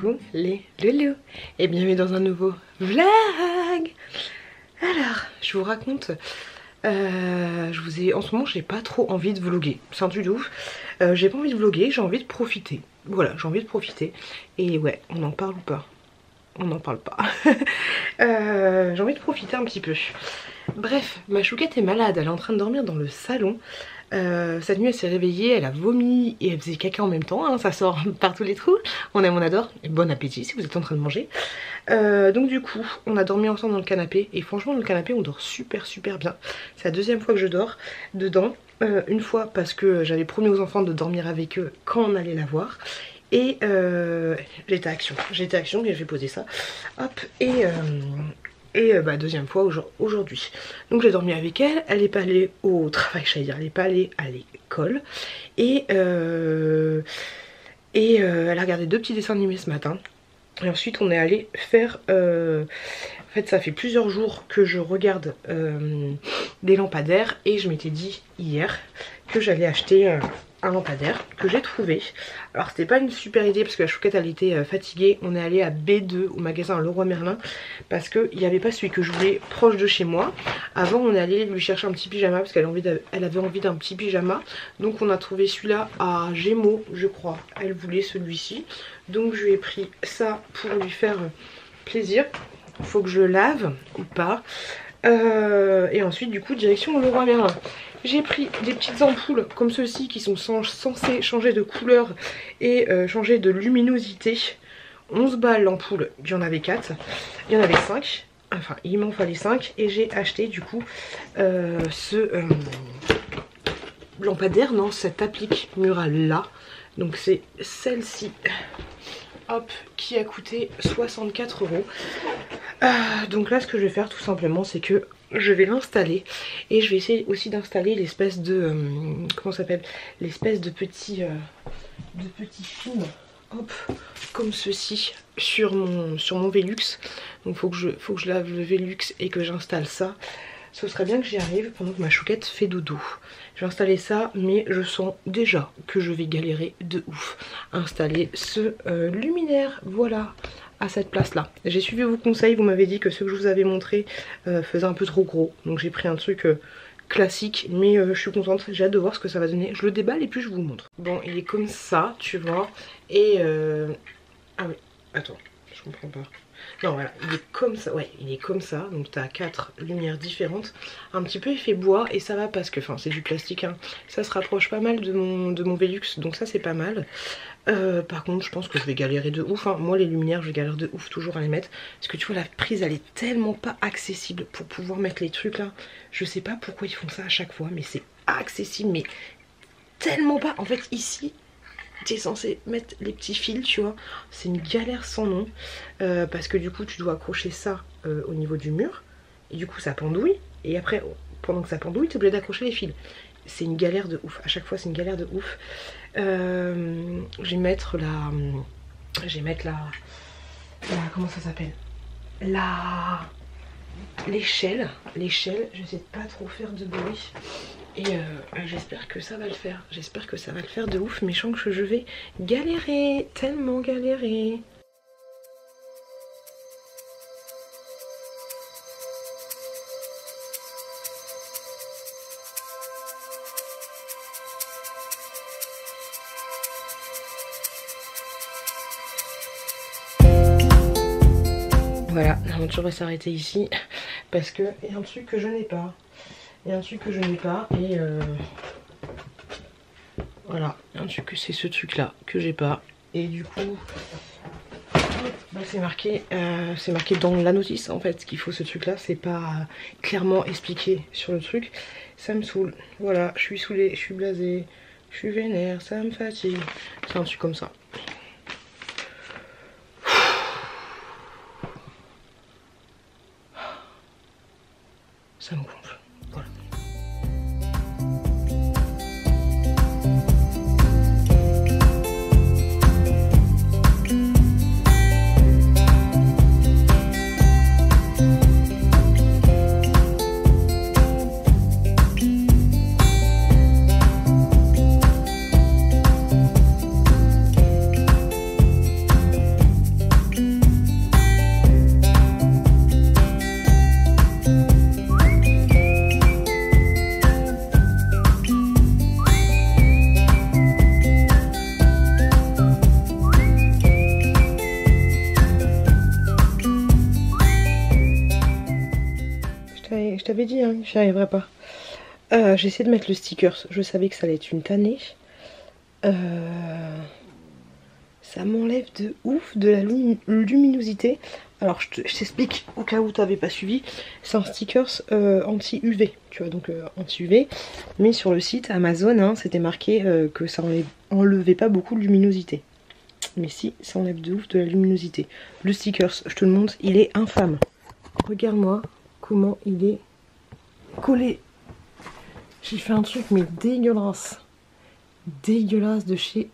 vous les loulous et bienvenue dans un nouveau vlog. Alors, je vous raconte, en ce moment j'ai pas trop envie de vlogger, c'est un truc de ouf. J'ai pas envie de vlogger, j'ai envie de profiter. Voilà, j'ai envie de profiter. Et ouais, on en parle ou pas? On n'en parle pas. J'ai envie de profiter un petit peu. Bref, ma chouquette est malade, elle est en train de dormir dans le salon. Cette nuit elle s'est réveillée, elle a vomi et elle faisait caca en même temps, hein, ça sort par tous les trous. On aime, on adore, et bon appétit si vous êtes en train de manger. Donc du coup, on a dormi ensemble dans le canapé et franchement dans le canapé on dort super bien. C'est la deuxième fois que je dors dedans. Une fois parce que j'avais promis aux enfants de dormir avec eux quand on allait la voir. Et j'étais à Action et je vais poser ça. Hop, deuxième fois aujourd'hui. Donc j'ai dormi avec elle, elle est pas allée au travail, j'allais dire, elle est pas allée à l'école. Et elle a regardé 2 petits dessins animés ce matin. Et ensuite on est allé faire... En fait ça fait plusieurs jours que je regarde des lampadaires. Et je m'étais dit hier que j'allais acheter... un lampadaire que j'ai trouvé. Alors c'était pas une super idée parce que la chouquette elle était fatiguée. On est allé à B2 au magasin Leroy Merlin parce qu'il n'y avait pas celui que je voulais proche de chez moi. Avant on est allé lui chercher un petit pyjama parce qu'elle avait envie d'un petit pyjama. Donc on a trouvé celui-là à Gémeaux je crois. Elle voulait celui-ci. Donc je lui ai pris ça pour lui faire plaisir. Faut que je le lave ou pas. Et ensuite du coup direction Leroy Merlin. J'ai pris des petites ampoules comme ceci qui sont censées changer de couleur et changer de luminosité. 11 balles l'ampoule, il y en avait 4, il y en avait 5, enfin il m'en fallait 5 et j'ai acheté du coup ce lampadaire, non cette applique murale là, donc c'est celle-ci. Hop, qui a coûté 64 €. Donc là ce que je vais faire tout simplement c'est que je vais l'installer et je vais essayer aussi d'installer l'espèce de comment ça s'appelle, l'espèce de petits films, hop, comme ceci sur mon Velux. Donc faut que je lave le Velux et que j'installe ça. Ce serait bien que j'y arrive pendant que ma chouquette fait dodo. Je vais installer ça, mais je sens déjà que je vais galérer de ouf. Installer ce luminaire, voilà, à cette place là. J'ai suivi vos conseils, vous m'avez dit que ce que je vous avais montré faisait un peu trop gros. Donc j'ai pris un truc classique, mais je suis contente, j'ai hâte de voir ce que ça va donner. Je le déballe et puis je vous montre. Bon, il est comme ça, tu vois. Et ah oui, attends, je comprends pas. Non voilà, il est comme ça, ouais, il est comme ça, donc t'as 4 lumières différentes, un petit peu effet bois et ça va parce que, enfin c'est du plastique, hein. Ça se rapproche pas mal de mon Velux, donc ça c'est pas mal. Par contre je pense que je vais galérer de ouf, hein. Moi les luminaires je galère de ouf toujours à les mettre, parce que tu vois la prise elle est tellement pas accessible pour pouvoir mettre les trucs là. Je sais pas pourquoi ils font ça à chaque fois, mais c'est accessible, mais tellement pas, en fait ici... T'es censé mettre les petits fils, tu vois. C'est une galère sans nom. Parce que du coup, tu dois accrocher ça au niveau du mur. Et du coup, ça pendouille. Et après, pendant que ça pendouille, t'es obligé d'accrocher les fils. C'est une galère de ouf. À chaque fois, c'est une galère de ouf. Je vais mettre la... comment ça s'appelle? L'échelle, je sais pas trop faire de bruit. Et j'espère que ça va le faire. J'espère que ça va le faire de ouf. Mais je sens que je vais galérer. Tellement galérer. Voilà, l'aventure va s'arrêter ici. Parce que il y a un truc que je n'ai pas. Il y a un truc que je n'ai pas et voilà, c'est ce truc là que j'ai pas et du coup bah, c'est marqué dans la notice en fait qu'il faut ce truc là, c'est pas clairement expliqué sur le truc. Ça me saoule, voilà, je suis saoulée, je suis blasée, je suis vénère, ça me fatigue, c'est un truc comme ça. Ça me gonfle, voilà. t'avais dit hein, que j'y arriverais pas. J'ai essayé de mettre le sticker, je savais que ça allait être une tannée. Ça m'enlève de ouf de la luminosité. Alors je t'explique au cas où t'avais pas suivi. C'est un sticker anti-UV, tu vois, donc anti-UV. Mais sur le site Amazon, hein, c'était marqué que ça enlevait pas beaucoup de luminosité. Mais si, ça enlève de ouf de la luminosité. Le sticker, je te le montre, il est infâme. Regarde-moi comment il est collé. J'ai fait un truc mais dégueulasse. Dégueulasse de chez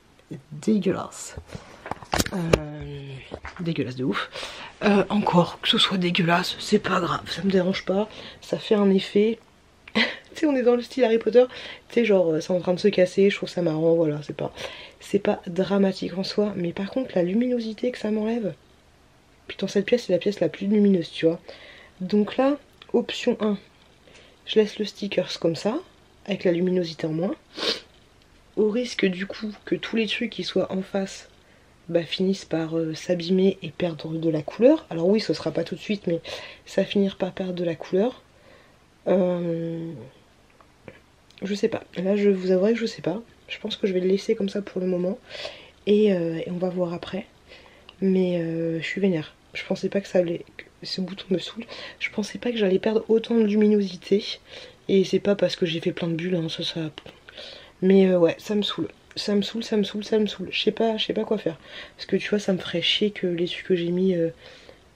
dégueulasse. Dégueulasse de ouf. Encore, que ce soit dégueulasse, c'est pas grave, ça me dérange pas. Ça fait un effet. Tu sais, on est dans le style Harry Potter. Tu sais, genre, c'est en train de se casser, je trouve ça marrant, voilà, c'est pas dramatique en soi. Mais par contre, la luminosité que ça m'enlève. Putain, cette pièce, c'est la pièce la plus lumineuse, tu vois. Donc là, option 1, je laisse le sticker comme ça, avec la luminosité en moins. Au risque du coup que tous les trucs qui soient en face bah, finissent par s'abîmer et perdre de la couleur. Alors oui, ce sera pas tout de suite, mais ça finira par perdre de la couleur. Je sais pas. Là, je vous avouerai que je sais pas. Je pense que je vais le laisser comme ça pour le moment. Et on va voir après. Mais je suis vénère. Je pensais pas que ça allait... Ce bouton me saoule. Je pensais pas que j'allais perdre autant de luminosité. Et c'est pas parce que j'ai fait plein de bulles, hein, ça... Mais ouais, ça me saoule. Ça me saoule, ça me saoule, ça me saoule. Je sais pas quoi faire. Parce que tu vois, ça me ferait chier que les trucs que j'ai mis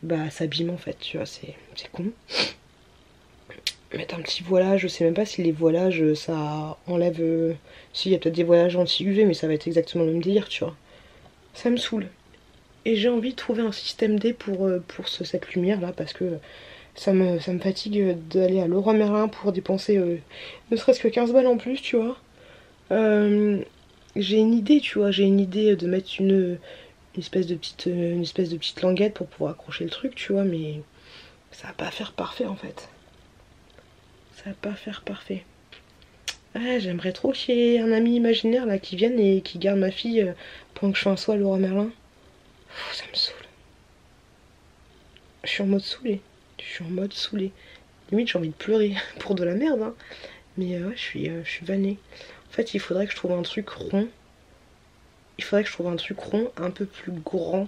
bah s'abîment en fait. Tu vois, c'est con. Mettre un petit voilage, je sais même pas si les voilages ça enlève. Si, il y a peut-être des voilages anti-UV, mais ça va être exactement le même délire, tu vois. Ça me saoule. Et j'ai envie de trouver un système D pour cette lumière là, parce que ça me fatigue d'aller à Leroy Merlin pour dépenser ne serait-ce que 15 balles en plus, tu vois. J'ai une idée, tu vois, j'ai une idée de mettre une espèce de petite languette pour pouvoir accrocher le truc, tu vois, mais ça va pas faire parfait en fait. Ça va pas faire parfait. Ah, j'aimerais trop qu'il y ait un ami imaginaire là qui vienne et qui garde ma fille pendant que je fais un saut à Leroy Merlin. Ça me saoule. Je suis en mode saoulé. Je suis en mode saoulé. Limite j'ai envie de pleurer pour de la merde, hein. Mais ouais, je suis vannée. En fait, il faudrait que je trouve un truc rond. Il faudrait que je trouve un truc rond un peu plus grand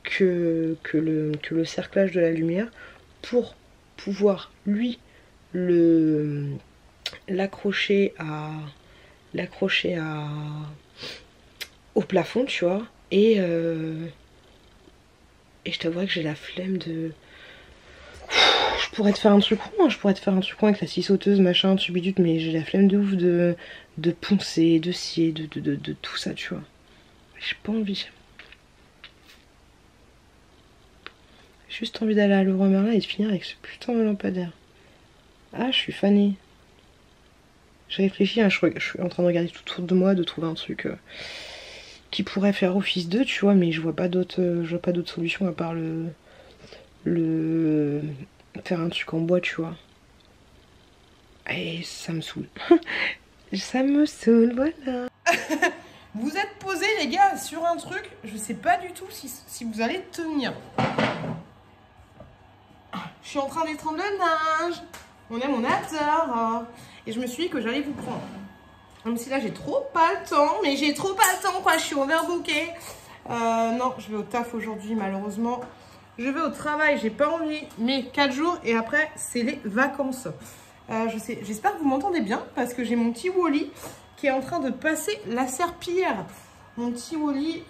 que le cerclage de la lumière pour pouvoir, lui, l'accrocher au plafond, tu vois. Et je t'avouerais que j'ai la flemme de... Je pourrais te faire un truc rond, hein. Je pourrais te faire un truc rond avec la scie sauteuse, machin, tubidute, mais j'ai la flemme de ouf de poncer, de scier, de tout ça, tu vois. J'ai pas envie. J'ai juste envie d'aller à Leroy Merlin et de finir avec ce putain de lampadaire. Ah, je suis fanée. Je réfléchis, hein, je suis en train de regarder tout autour de moi, de trouver un truc qui pourrait faire office d'eux, tu vois, mais je vois pas d'autre solution à part faire un truc en bois, tu vois. Et ça me saoule. Ça me saoule, voilà. Vous êtes posés, les gars, sur un truc, je sais pas du tout si vous allez tenir. Je suis en train d'étendre le linge. On est mon acteur. Et je me suis dit que j'allais vous prendre. Même si là, j'ai trop pas le temps. Mais j'ai trop pas le temps, quoi. Je suis overbookée. Non, je vais au taf aujourd'hui, malheureusement. Je vais au travail, j'ai pas envie. Mais 4 jours et après, c'est les vacances. J'espère que vous m'entendez bien. Parce que j'ai mon petit Wally qui est en train de passer la serpillière. Mon petit Wally,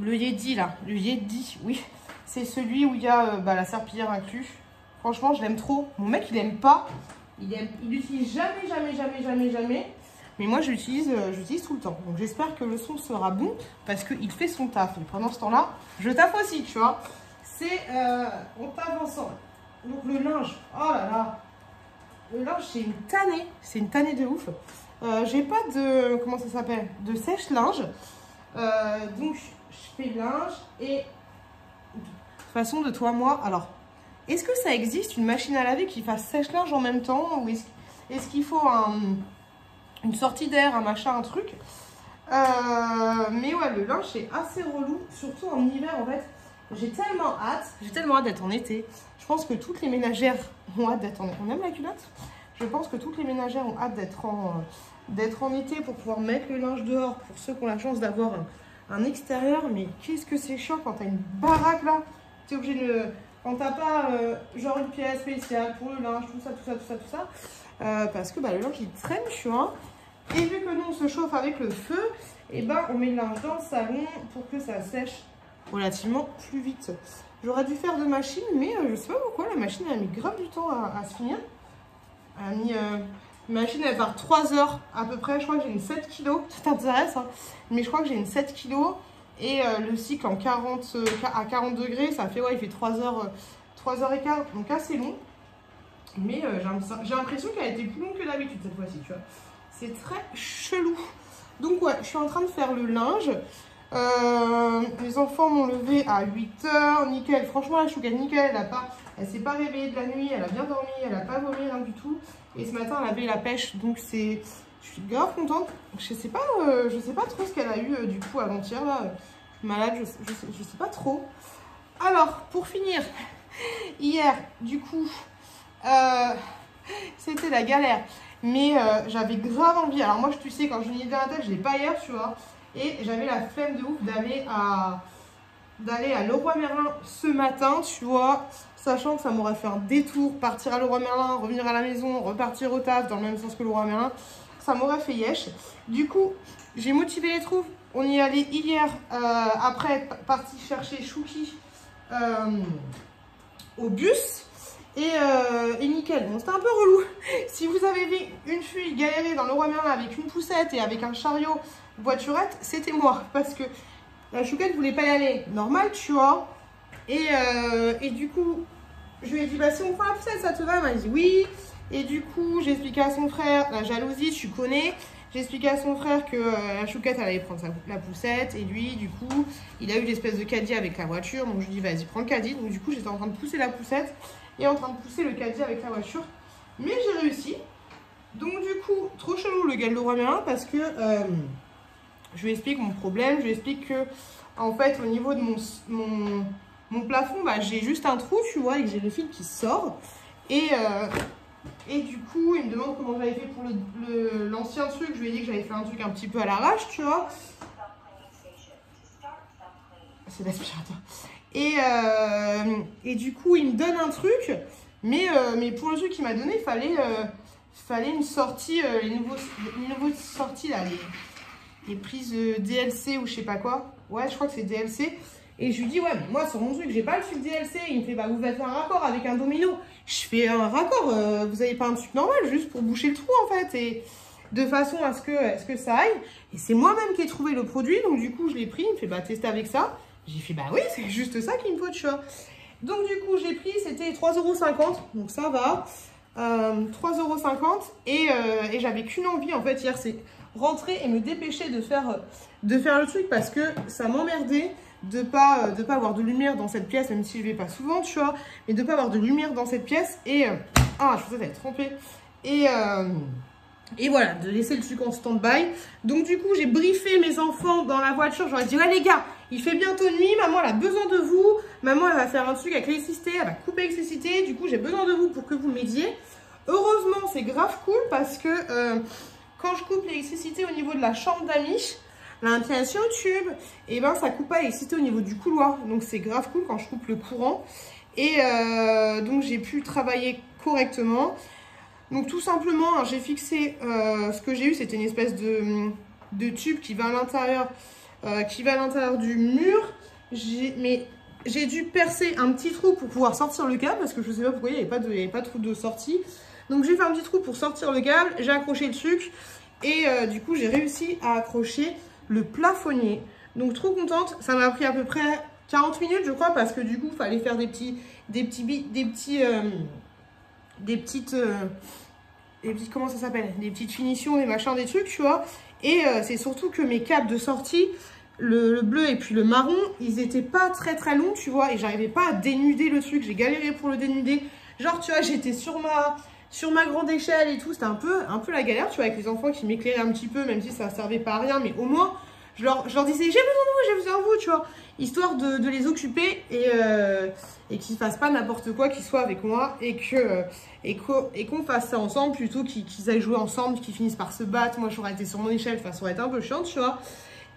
le Yeti là, le Yeti, oui. C'est celui où il y a la serpillière inclus. Franchement, je l'aime trop. Mon mec, il aime pas. Il l'utilise jamais. Mais moi, je l'utilise tout le temps. Donc, j'espère que le son sera bon parce qu'il fait son taf. Et pendant ce temps-là, je taffe aussi, tu vois. On taffe ensemble. Donc, le linge, oh là là. Le linge, c'est une tannée. C'est une tannée de ouf. J'ai pas de, comment ça s'appelle, de sèche-linge. Donc, je fais le linge et... De toute façon, de toi à moi, alors, est-ce que ça existe une machine à laver qui fasse sèche-linge en même temps? Ou est-ce qu'il faut une sortie d'air, un machin, un truc? Mais ouais, le linge, c'est assez relou, surtout en hiver, en fait. J'ai tellement hâte d'être en été. Je pense que toutes les ménagères ont hâte d'être en été. On aime la culotte? Je pense que toutes les ménagères ont hâte d'être en été pour pouvoir mettre le linge dehors. Pour ceux qui ont la chance d'avoir un extérieur. Mais qu'est-ce que c'est chiant quand t'as une baraque là. T'es obligé de... Quand t'as pas genre une pièce spéciale pour le linge, tout ça. Parce que bah, le linge il traîne, tu vois. Et vu que nous on se chauffe avec le feu, et ben on met le linge dans le salon pour que ça sèche relativement plus vite. J'aurais dû faire de machine, mais je sais pas pourquoi la machine elle a mis grave du temps à se finir. Elle a mis la machine elle part 3 heures à peu près. Je crois que j'ai une 7 kg. Ça t'intéresse hein, mais je crois que j'ai une 7 kg. Et le cycle en 40, à 40 degrés, ça fait, ouais, il fait 3 heures et quart, donc assez long. Mais j'ai l'impression qu'elle a été plus longue que d'habitude cette fois-ci, tu vois. C'est très chelou. Donc ouais, je suis en train de faire le linge. Les enfants m'ont levé à 8 h, nickel. Franchement, la chouquette, nickel, elle s'est pas réveillée de la nuit, elle a bien dormi, elle a pas vomi, rien du tout. Et ce matin, elle avait la pêche, donc je suis grave contente. Je sais pas trop ce qu'elle a eu du coup avant-hier là. Malade, je sais pas trop. Alors, pour finir, hier, du coup, c'était la galère. Mais j'avais grave envie. Alors moi, tu sais, quand j'ai une idée dans la tête, je l'ai pas hier, tu vois. Et j'avais la flemme de ouf d'aller à Leroy Merlin ce matin, tu vois. Sachant que ça m'aurait fait un détour, partir à Leroy Merlin, revenir à la maison, repartir au taf dans le même sens que Leroy Merlin. Ça m'aurait fait yesh. Du coup, j'ai motivé les troupes. On y est allé hier, après être parti chercher Chouki au bus. Et nickel. Bon, c'était un peu relou. Si vous avez vu une fille galérer dans Leroy Merlin avec une poussette et avec un chariot voiturette, c'était moi. Parce que la chouquette voulait pas y aller. Normal, tu vois. Et du coup, je lui ai dit, bah si on prend la poussette, ça te va? Elle m'a dit oui. Et du coup, j'ai expliqué à son frère, la jalousie, tu connais. J'ai expliqué à son frère que la chouquette, elle allait prendre la poussette. Et lui, du coup, il a eu l'espèce de caddie avec la voiture. Donc, je lui ai dit, vas-y, prends le caddie. Donc, du coup, j'étais en train de pousser la poussette et en train de pousser le caddie avec la voiture. Mais j'ai réussi. Donc, du coup, trop chelou le gars de Leroy Merlin parce que je lui explique mon problème. Je lui explique que, en fait, au niveau de mon plafond, bah, j'ai juste un trou, tu vois, et que j'ai le fil qui sort. Et du coup, il me demande comment j'avais fait pour l'ancien truc. Je lui ai dit que j'avais fait un truc un petit peu à l'arrache, tu vois. C'est l'aspirateur. Et du coup, il me donne un truc. Mais pour le truc qu'il m'a donné, il fallait une sortie, les nouveaux sorties, là, les prises DLC ou je sais pas quoi. Ouais, je crois que c'est DLC. Et je lui dis, ouais, mais moi, sur mon truc, j'ai pas le truc DLC. Il me fait, bah, vous faites un raccord avec un domino. Je fais un raccord, vous avez pas un truc normal, juste pour boucher le trou, en fait. Et de façon à ce que ça aille. Et c'est moi-même qui ai trouvé le produit. Donc, du coup, je l'ai pris. Il me fait, bah, tester avec ça. J'ai fait, bah oui, c'est juste ça qu'il me faut, tu vois. Donc, du coup, j'ai pris, c'était 3,50 €. Donc, ça va. 3,50 € et j'avais qu'une envie, en fait, hier, c'est rentrer et me dépêcher de faire le truc parce que ça m'emmerdait de pas avoir de lumière dans cette pièce, même si je vais pas souvent, tu vois, mais de pas avoir de lumière dans cette pièce et je pensais être trompée et voilà, de laisser le truc en stand-by. Donc du coup, j'ai briefé mes enfants dans la voiture, j'aurais dit ouais les gars, il fait bientôt nuit, maman elle a besoin de vous, maman elle va faire un truc avec l'électricité, elle va couper l'électricité, du coup j'ai besoin de vous pour que vous m'aidiez. Heureusement, c'est grave cool parce que quand je coupe l'électricité au niveau de la chambre d'amis, l'installation tube, et ben ça coupe pas l'électricité au niveau du couloir. Donc c'est grave cool quand je coupe le courant. Et donc j'ai pu travailler correctement. Donc tout simplement, hein, j'ai fixé, ce que j'ai eu, c'était une espèce de tube qui va à l'intérieur du mur. J'ai dû percer un petit trou pour pouvoir sortir le câble parce que je sais pas pourquoi il n'y avait pas de trou de sortie. Donc j'ai fait un petit trou pour sortir le câble, j'ai accroché le truc et du coup j'ai réussi à accrocher le plafonnier. Donc trop contente, ça m'a pris à peu près 40 minutes je crois parce que du coup il fallait faire des petites finitions, des machins, des trucs, tu vois. Et c'est surtout que mes câbles de sortie, le bleu et puis le marron, ils étaient pas très très longs, tu vois, et j'arrivais pas à dénuder le truc, j'ai galéré pour le dénuder. Genre, tu vois, j'étais sur ma grande échelle et tout, c'était un peu la galère, tu vois, avec les enfants qui m'éclairaient un petit peu, même si ça servait pas à rien, mais au moins, je leur disais j'ai besoin de vous, j'ai besoin de vous, tu vois. Histoire de les occuper et qu'ils fassent pas n'importe quoi, qu'ils soient avec moi et qu'on fasse ça ensemble plutôt qu'ils aillent jouer ensemble, qu'ils finissent par se battre. Moi j'aurais été sur mon échelle, ça aurait été un peu chiant, tu vois.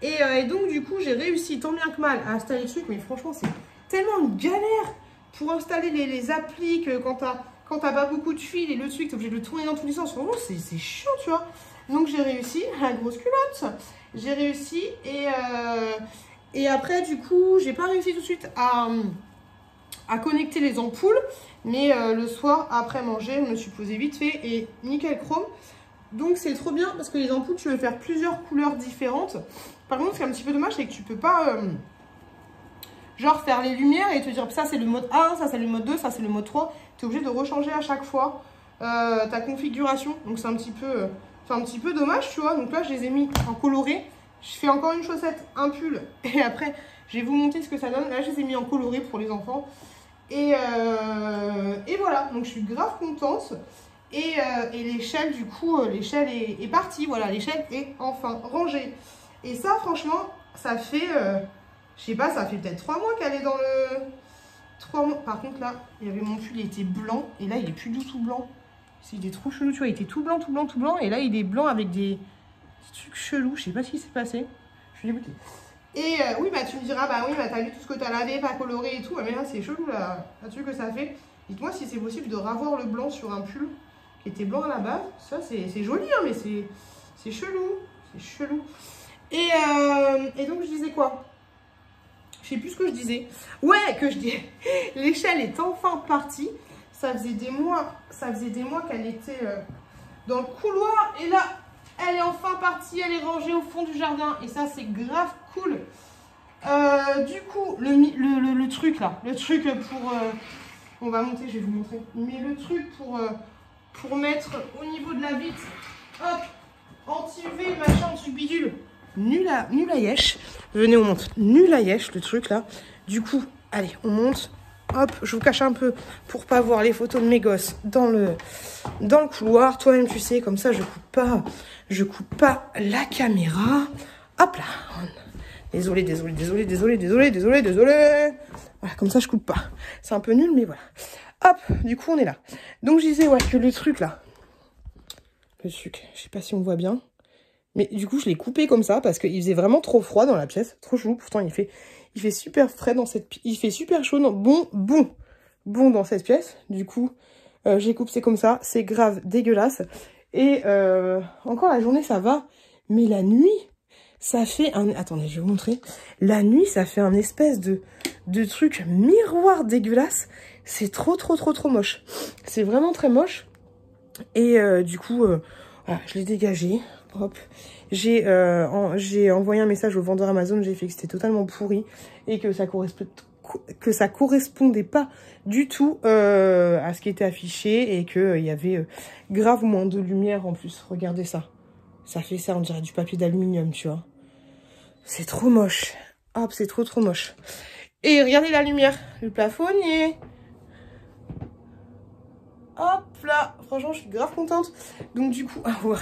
Et donc du coup j'ai réussi tant bien que mal à installer le truc, mais franchement c'est tellement une galère pour installer les applis que quand t'as pas beaucoup de fil et le truc t'es obligé de le tourner dans tous les sens. Franchement c'est chiant, tu vois. Donc j'ai réussi, la grosse culotte, j'ai réussi et après du coup j'ai pas réussi tout de suite à connecter les ampoules, mais le soir après manger je me suis posée vite fait et nickel chrome. Donc c'est trop bien parce que les ampoules tu veux faire plusieurs couleurs différentes. Par contre ce qui est un petit peu dommage c'est que tu peux pas genre faire les lumières et te dire ça c'est le mode 1, ça c'est le mode 2, ça c'est le mode 3. Tu es obligé de rechanger à chaque fois ta configuration, donc c'est un petit peu dommage, tu vois. Donc là je les ai mis en coloré. Je fais encore une chaussette, un pull et après je vais vous montrer ce que ça donne. Là je les ai mis en coloré pour les enfants et voilà, donc je suis grave contente. Et l'échelle du coup, l'échelle est partie, voilà, l'échelle est enfin rangée. Et ça franchement, ça fait, je sais pas, ça fait peut-être 3 mois qu'elle est dans le... 3 mois. Par contre là, il y avait mon pull, il était blanc et là il est plus du tout blanc. Il est trop chelou, tu vois, il était tout blanc, tout blanc, tout blanc et là il est blanc avec des trucs chelous, je sais pas ce qui s'est passé. Je suis dégoûtée. Et oui, bah tu me diras, bah oui, bah t'as vu tout ce que t'as lavé, pas coloré et tout, mais là c'est chelou là, là-dessus que ça fait. Dites-moi si c'est possible de ravoir le blanc sur un pull qui était blanc à la base. Ça c'est joli hein, mais c'est chelou, c'est chelou. Et donc je disais quoi? Je sais plus ce que je disais. Ouais, que je dis l'échelle est enfin partie. Ça faisait des mois qu'elle était dans le couloir et là elle est enfin partie, elle est rangée au fond du jardin et ça c'est grave cool. Du coup le truc là, le truc pour on va monter, je vais vous montrer. Mais le truc pour mettre au niveau de la vitre, hop, anti-UV, machin, truc bidule, nul à yesh. Venez, on monte, nul à yesh le truc là. Du coup, allez, on monte. Hop, je vous cache un peu pour pas voir les photos de mes gosses dans le couloir. Toi-même, tu sais, comme ça, je coupe pas la caméra. Hop là. Désolée. Voilà, comme ça, je coupe pas. C'est un peu nul, mais voilà. Hop, du coup, on est là. Donc, je disais, ouais, que le truc, là. Le truc, je sais pas si on voit bien. Mais du coup, je l'ai coupé comme ça parce qu'il faisait vraiment trop froid dans la pièce. Trop chaud. Pourtant, il fait super frais dans cette pièce. Il fait super chaud. Bon dans cette pièce. Du coup, j'ai coupé comme ça. C'est grave dégueulasse. Et encore la journée, ça va. Mais la nuit, ça fait un... Attendez, je vais vous montrer. La nuit, ça fait un espèce de truc miroir dégueulasse. C'est trop moche. C'est vraiment très moche. Et du coup, voilà, je l'ai dégagé. Hop. J'ai envoyé un message au vendeur Amazon. J'ai fait que c'était totalement pourri et que ça correspondait pas du tout à ce qui était affiché et qu'il y avait grave moins de lumière en plus. Regardez ça. Ça fait ça, on dirait du papier d'aluminium, tu vois. C'est trop moche. Hop, c'est trop moche. Et regardez la lumière, le plafonnier. Hop là, franchement, je suis grave contente. Donc du coup, ah ouais.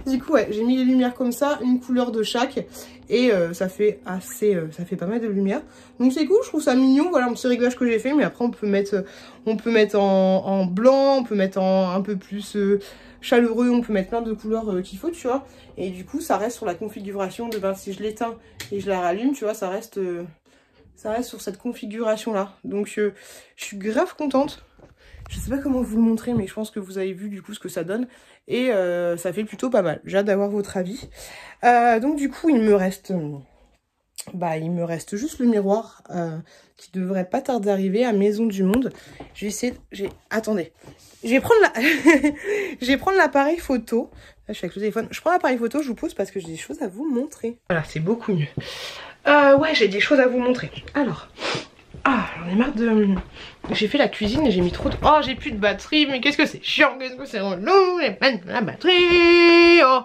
Du coup, ouais, j'ai mis les lumières comme ça, une couleur de chaque. Et ça fait pas mal de lumière. Donc c'est cool, je trouve ça mignon. Voilà un petit réglage que j'ai fait. Mais après, on peut mettre en blanc, on peut mettre en un peu plus chaleureux, on peut mettre plein de couleurs qu'il faut, tu vois. Et du coup, ça reste sur la configuration de, ben, si je l'éteins et je la rallume, tu vois, ça reste sur cette configuration-là. Donc, je suis grave contente. Je sais pas comment vous le montrer, mais je pense que vous avez vu du coup ce que ça donne. Et ça fait plutôt pas mal. J'ai hâte d'avoir votre avis. Donc du coup, il me reste juste le miroir qui devrait pas tarder d'arriver à Maison du Monde. Attendez. Je vais prendre l'appareil photo. Là, je suis avec le téléphone. Je prends l'appareil photo, je vous pose parce que j'ai des choses à vous montrer. Voilà, c'est beaucoup mieux. Ouais, j'ai des choses à vous montrer. Alors... Ah, j'en ai marre de... J'ai fait la cuisine et j'ai mis trop de... Oh, j'ai plus de batterie, mais qu'est-ce que c'est chiant, qu'est-ce que c'est relou, j'ai pas de la batterie. Oh.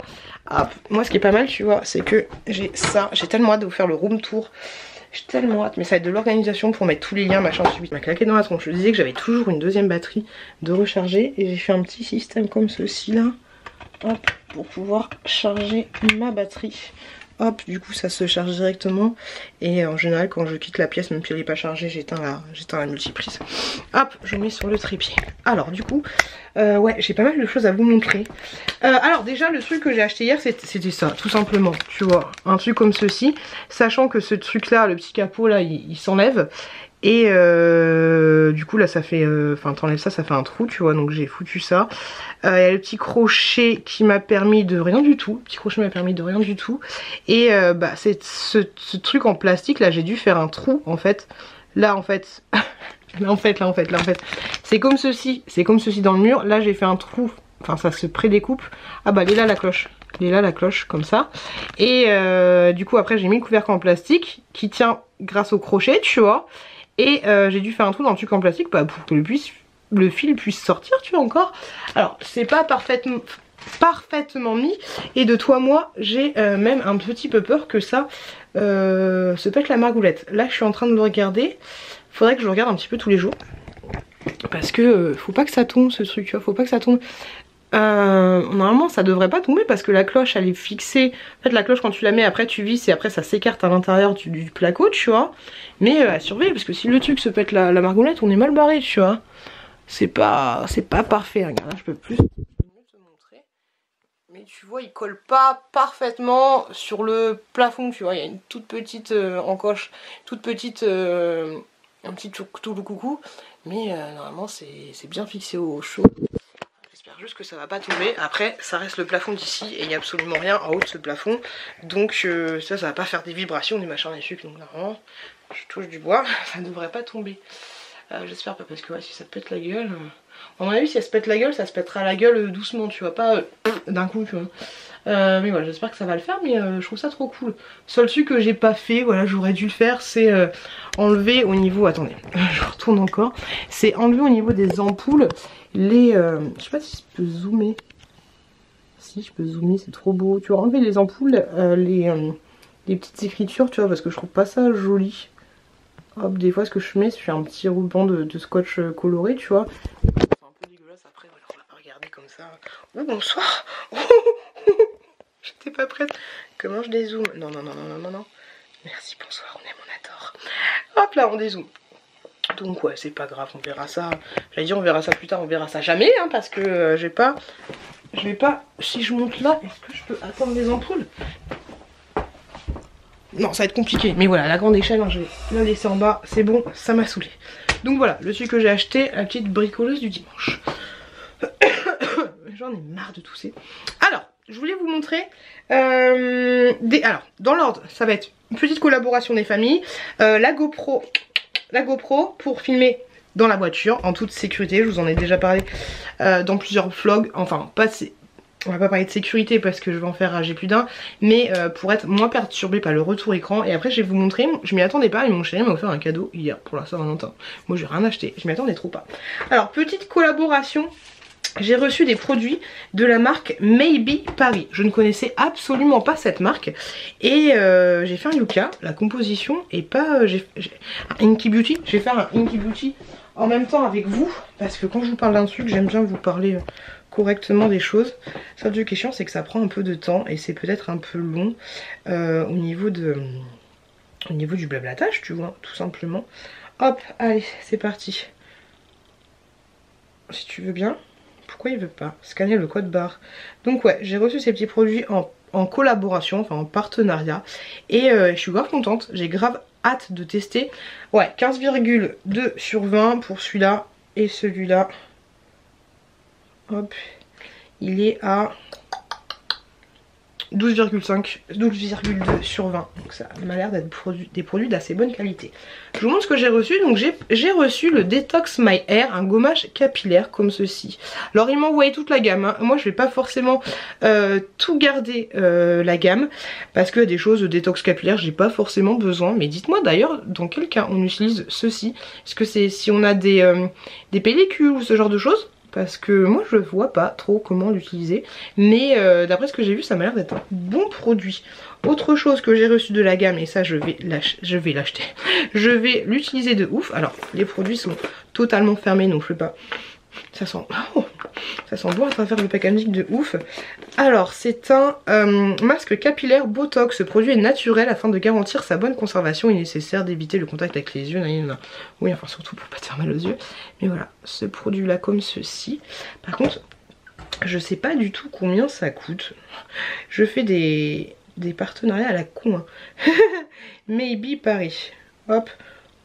Hop. Moi, ce qui est pas mal, tu vois, c'est que j'ai ça. J'ai tellement hâte de vous faire le room tour. J'ai tellement hâte, mais ça va être de l'organisation pour mettre tous les liens, machin, subit. m'a claqué dans la tronche. Je disais que j'avais toujours une deuxième batterie de recharger et j'ai fait un petit système comme ceci là. Hop, pour pouvoir charger ma batterie. hop, du coup ça se charge directement. Et en général quand je quitte la pièce, même si elle n'est pas chargée, j'éteins la multiprise. Hop, je mets sur le trépied. Alors du coup, ouais, j'ai pas mal de choses à vous montrer. Alors déjà le truc que j'ai acheté hier c'était ça, tout simplement, tu vois, un truc comme ceci, sachant que ce truc là, le petit capot là, il s'enlève. Et du coup là ça fait, enfin t'enlèves ça, ça fait un trou, tu vois, donc j'ai foutu ça. Il y a le petit crochet qui m'a permis de rien du tout, le petit crochet m'a permis de rien du tout. Et bah c'est ce truc en plastique là, j'ai dû faire un trou en fait, là en fait, là en fait, c'est comme ceci dans le mur, là j'ai fait un trou, enfin ça se prédécoupe. Ah bah elle est là la cloche, elle est là la cloche comme ça. Et du coup après j'ai mis le couvercle en plastique qui tient grâce au crochet, tu vois. Et j'ai dû faire un trou dans le truc en plastique bah, pour que le fil puisse sortir, tu vois, encore. Alors, c'est pas parfaitement mis. Et de toi, moi, j'ai même un petit peu peur que ça se pète la margoulette. Là, je suis en train de le regarder. Faudrait que je le regarde un petit peu tous les jours. Parce que faut pas que ça tombe, ce truc, tu vois. Faut pas que ça tombe. Normalement ça devrait pas tomber parce que la cloche elle est fixée. En fait la cloche quand tu la mets après tu visses et après ça s'écarte à l'intérieur du placo, tu vois. Mais à surveiller parce que si le truc se pète la margoulette on est mal barré, tu vois. C'est pas parfait, regarde là je peux plus te montrer. Mais tu vois il colle pas parfaitement sur le plafond, tu vois. Il y a une toute petite encoche, toute petite un petit tout le coucou. Mais normalement c'est bien fixé au chaud. J'espère juste que ça va pas tomber. Après ça reste le plafond d'ici et il n'y a absolument rien en haut de ce plafond. Donc ça va pas faire des vibrations, des machins, des trucs. Donc normalement je touche du bois, ça ne devrait pas tomber. J'espère pas parce que ouais, si ça pète la gueule... À mon avis si elle se pète la gueule, ça se pètera la gueule doucement, tu vois, pas d'un coup, tu vois. Mais voilà, j'espère que ça va le faire, mais je trouve ça trop cool. Seul truc que j'ai pas fait, voilà, j'aurais dû le faire, c'est enlever au niveau... Attendez, je retourne encore. C'est enlever au niveau des ampoules les... je sais pas si je peux zoomer. Si, je peux zoomer, c'est trop beau. Tu vois, enlever les ampoules, les petites écritures, tu vois, parce que je trouve pas ça joli. Hop, des fois ce que je mets, c'est un petit ruban de scotch coloré, tu vois. C'est un peu dégueulasse après, voilà, on va pas regarder comme ça. Oh, bonsoir. J'étais pas prête. Comment je dézoome? Non. Merci, bonsoir, on est mon adore. Hop là, on dézoome. Donc ouais, c'est pas grave, on verra ça. J'allais dire on verra ça plus tard, on verra ça jamais, hein, parce que je vais pas... Si je monte là, est-ce que je peux attendre les ampoules? Non, ça va être compliqué. Mais voilà, la grande échelle, hein, je vais la laisser en bas. C'est bon, ça m'a saoulé. Donc voilà, le truc que j'ai acheté, la petite bricoleuse du dimanche. J'en ai marre de tousser. Alors, je voulais vous montrer... Alors, dans l'ordre, ça va être une petite collaboration des familles. La GoPro pour filmer dans la voiture, en toute sécurité. Je vous en ai déjà parlé dans plusieurs vlogs. Enfin, on va pas parler de sécurité parce que je vais en faire rager plus d'un, mais pour être moins perturbée par le retour écran. Et après je vais vous montrer, je m'y attendais pas et mon chéri m'a offert un cadeau hier pour la Saint-Valentin. Moi j'ai rien acheté, je m'y attendais trop pas. Alors petite collaboration, j'ai reçu des produits de la marque Maybe Paris. Je ne connaissais absolument pas cette marque et j'ai fait un Yuka, la composition est pas... j'ai un Inky Beauty, je vais faire un Inky Beauty en même temps avec vous parce que quand je vous parle d'un truc j'aime bien vous parler... correctement des choses. Seule truc qui est chiant c'est que ça prend un peu de temps et c'est peut-être un peu long au niveau du blablatage, tu vois, tout simplement. Hop, allez, c'est parti. Si tu veux bien. Pourquoi il veut pas scanner le code barre? Donc ouais, j'ai reçu ces petits produits en collaboration, enfin en partenariat. Et je suis grave contente, j'ai grave hâte de tester. Ouais, 15,2 sur 20 pour celui-là et celui-là. Hop, il est à 12,5, 12,2 sur 20. Donc ça m'a l'air d'être des produits d'assez bonne qualité. Je vous montre ce que j'ai reçu. Donc j'ai reçu le Detox My Hair, un gommage capillaire comme ceci. Alors il m'a envoyé toute la gamme, hein. Moi je vais pas forcément tout garder la gamme, parce que des choses de détox capillaire j'ai pas forcément besoin. Mais dites-moi d'ailleurs dans quel cas on utilise ceci. Est-ce que c'est si on a des pellicules ou ce genre de choses? Parce que moi je vois pas trop comment l'utiliser. Mais d'après ce que j'ai vu ça m'a l'air d'être un bon produit. Autre chose que j'ai reçu de la gamme, et ça je vais l'acheter. Je vais l'utiliser de ouf. Alors les produits sont totalement fermés donc je vais pas Ça sent... Oh, ça sent bon à travers le packaging de ouf. Alors c'est un masque capillaire Botox. Ce produit est naturel afin de garantir sa bonne conservation. Il est nécessaire d'éviter le contact avec les yeux. Oui, enfin surtout pour pas te faire mal aux yeux. Mais voilà, ce produit là comme ceci. Par contre, je sais pas du tout combien ça coûte. Je fais des partenariats à la con. Hein. Maybe Paris. Hop,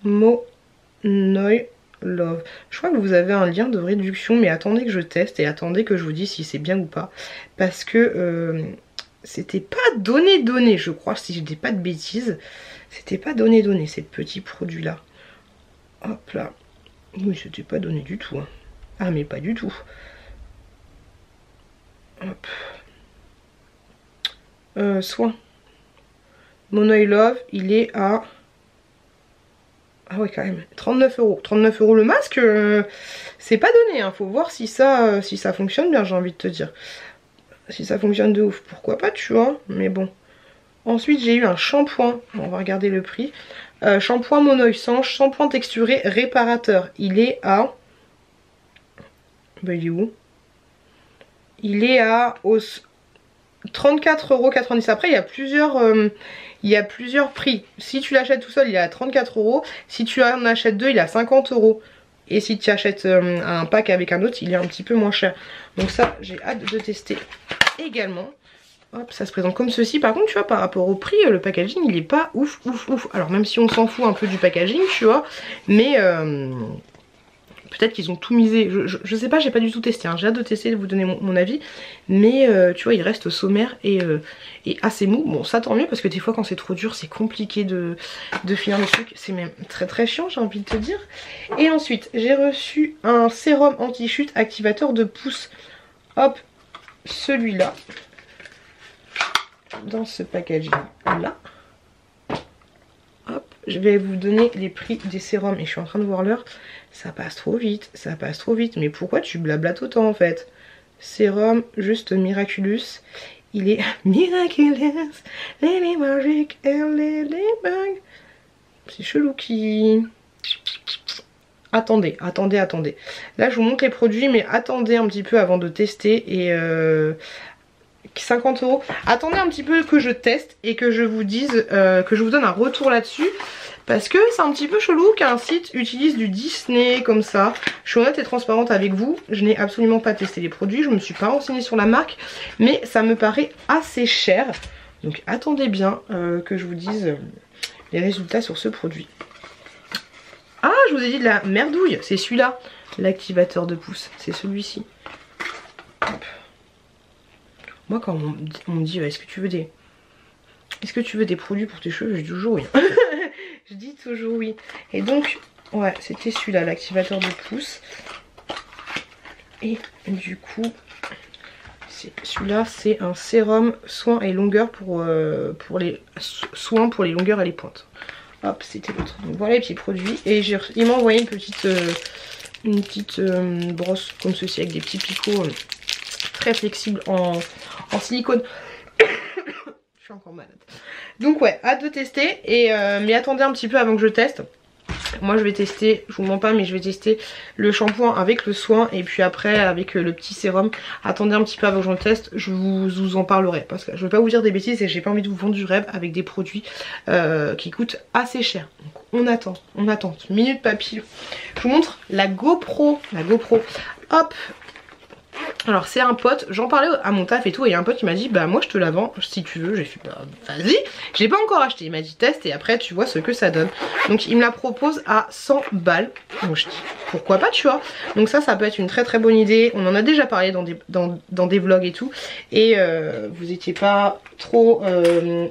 Monoi Love. Je crois que vous avez un lien de réduction, mais attendez que je teste et attendez que je vous dise si c'est bien ou pas. Parce que c'était pas donné, je crois, si je dis pas de bêtises. C'était pas donné, ces petits produits là. Hop là. Oui, c'était pas donné du tout. Hein. Ah, mais pas du tout. Hop. Soin. Monoi Love, il est à... Ah ouais quand même, 39 €. 39 € le masque, c'est pas donné, hein. Faut voir si ça fonctionne bien, j'ai envie de te dire. Si ça fonctionne de ouf, pourquoi pas, tu vois, mais bon. Ensuite j'ai eu un shampoing, on va regarder le prix. Shampoing Monoi Sans, shampoing texturé réparateur. Il est à... Bah il est où? Il est à 34,90 €. Après il y a plusieurs prix. Si tu l'achètes tout seul il est à 34 €. Si tu en achètes deux il est à 50 €. Et si tu achètes un pack avec un autre il est un petit peu moins cher. Donc ça j'ai hâte de tester également. Hop, ça se présente comme ceci. Par contre tu vois par rapport au prix le packaging il est pas ouf. Alors même si on s'en fout un peu du packaging tu vois. Mais... peut-être qu'ils ont tout misé, je sais pas, j'ai pas du tout testé, hein. J'ai hâte de tester, de vous donner mon avis. Mais tu vois, il reste sommaire et assez mou. Bon, ça tant mieux parce que des fois quand c'est trop dur, c'est compliqué de finir le truc. C'est même très chiant, j'ai envie de te dire. Et ensuite, j'ai reçu un sérum anti-chute activateur de pouce. Hop, celui-là. Dans ce packaging là. Hop, je vais vous donner les prix des sérums et je suis en train de voir l'heure. Ça passe trop vite, mais pourquoi tu blablates autant en fait? Sérum, juste Miraculous. Il est Miraculous, Lily Magic et Lily Bug. C'est chelou qui... Attendez. Là je vous montre les produits mais attendez un petit peu avant de tester et... 50 €. Attendez un petit peu que je teste et que je vous dise, que je vous donne un retour là-dessus. Parce que c'est un petit peu chelou qu'un site utilise du Disney comme ça. Je suis honnête et transparente avec vous. Je n'ai absolument pas testé les produits. Je ne me suis pas renseignée sur la marque. Mais ça me paraît assez cher. Donc attendez bien que je vous dise les résultats sur ce produit. Ah, je vous ai dit de la merdouille. C'est celui-là. L'activateur de pouce. C'est celui-ci. Moi quand on me dit est-ce que tu veux des produits pour tes cheveux, je dis toujours oui. Je dis toujours oui. Et donc ouais c'était celui-là, l'activateur de pouce. Et du coup celui-là c'est un sérum soin et longueur pour les soins pour les longueurs et les pointes. Hop, c'était l'autre. Donc voilà les petits produits. Et il m'a envoyé une petite brosse comme ceci avec des petits picots très flexibles en silicone. Je suis encore malade. Donc ouais, hâte de tester. Mais attendez un petit peu avant que je teste. Moi je vais tester, je vous mens pas, mais je vais tester le shampoing avec le soin. Et puis après avec le petit sérum. Attendez un petit peu avant que je le teste. Je vous en parlerai. Parce que je vais pas vous dire des bêtises et j'ai pas envie de vous vendre du rêve avec des produits qui coûtent assez cher. Donc on attend. Minute papillon. Je vous montre la GoPro. Hop. Alors c'est un pote, j'en parlais à mon taf et tout, et il y a un pote qui m'a dit bah moi je te la vends si tu veux. J'ai fait bah vas-y, j'ai pas encore acheté, il m'a dit teste et après tu vois ce que ça donne. Donc il me la propose à 100 balles, donc je dis pourquoi pas tu vois. Donc ça peut être une très bonne idée, on en a déjà parlé dans des vlogs et tout. Et vous étiez pas trop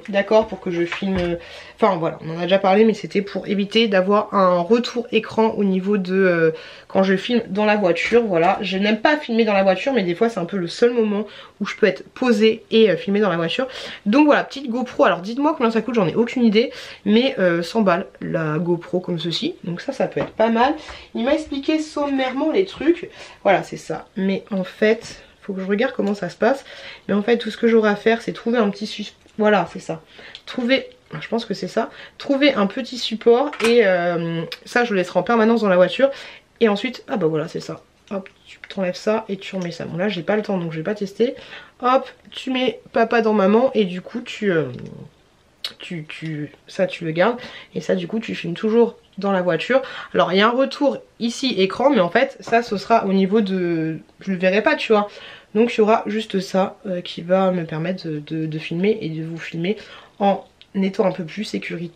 d'accord pour que je filme, enfin voilà on en a déjà parlé, mais c'était pour éviter d'avoir un retour écran au niveau de quand je filme dans la voiture. Voilà, je n'aime pas filmer dans la voiture, mais des fois c'est un peu le seul moment où je peux être posée et filmer dans la voiture. Donc voilà, petite GoPro, alors dites-moi combien ça coûte, j'en ai aucune idée, mais 100 balles la GoPro comme ceci, donc ça peut être pas mal. Il m'a expliqué sommairement les trucs, voilà c'est ça, mais en fait faut que je regarde comment ça se passe. Mais en fait tout ce que j'aurai à faire c'est trouver un petit voilà c'est ça, trouver, je pense que c'est ça, trouver un petit support et ça je le laisserai en permanence dans la voiture. Et ensuite, ah bah voilà c'est ça, hop, tu t'enlèves ça et tu remets ça. Bon là j'ai pas le temps donc je vais pas tester. Hop, tu mets papa dans maman et du coup ça tu le gardes. Et ça du coup tu filmes toujours dans la voiture. Alors il y a un retour ici écran mais en fait ça ce sera au niveau de... Je le verrai pas tu vois. Donc il y aura juste ça qui va me permettre de filmer et de vous filmer en étant un peu plus sécuritaire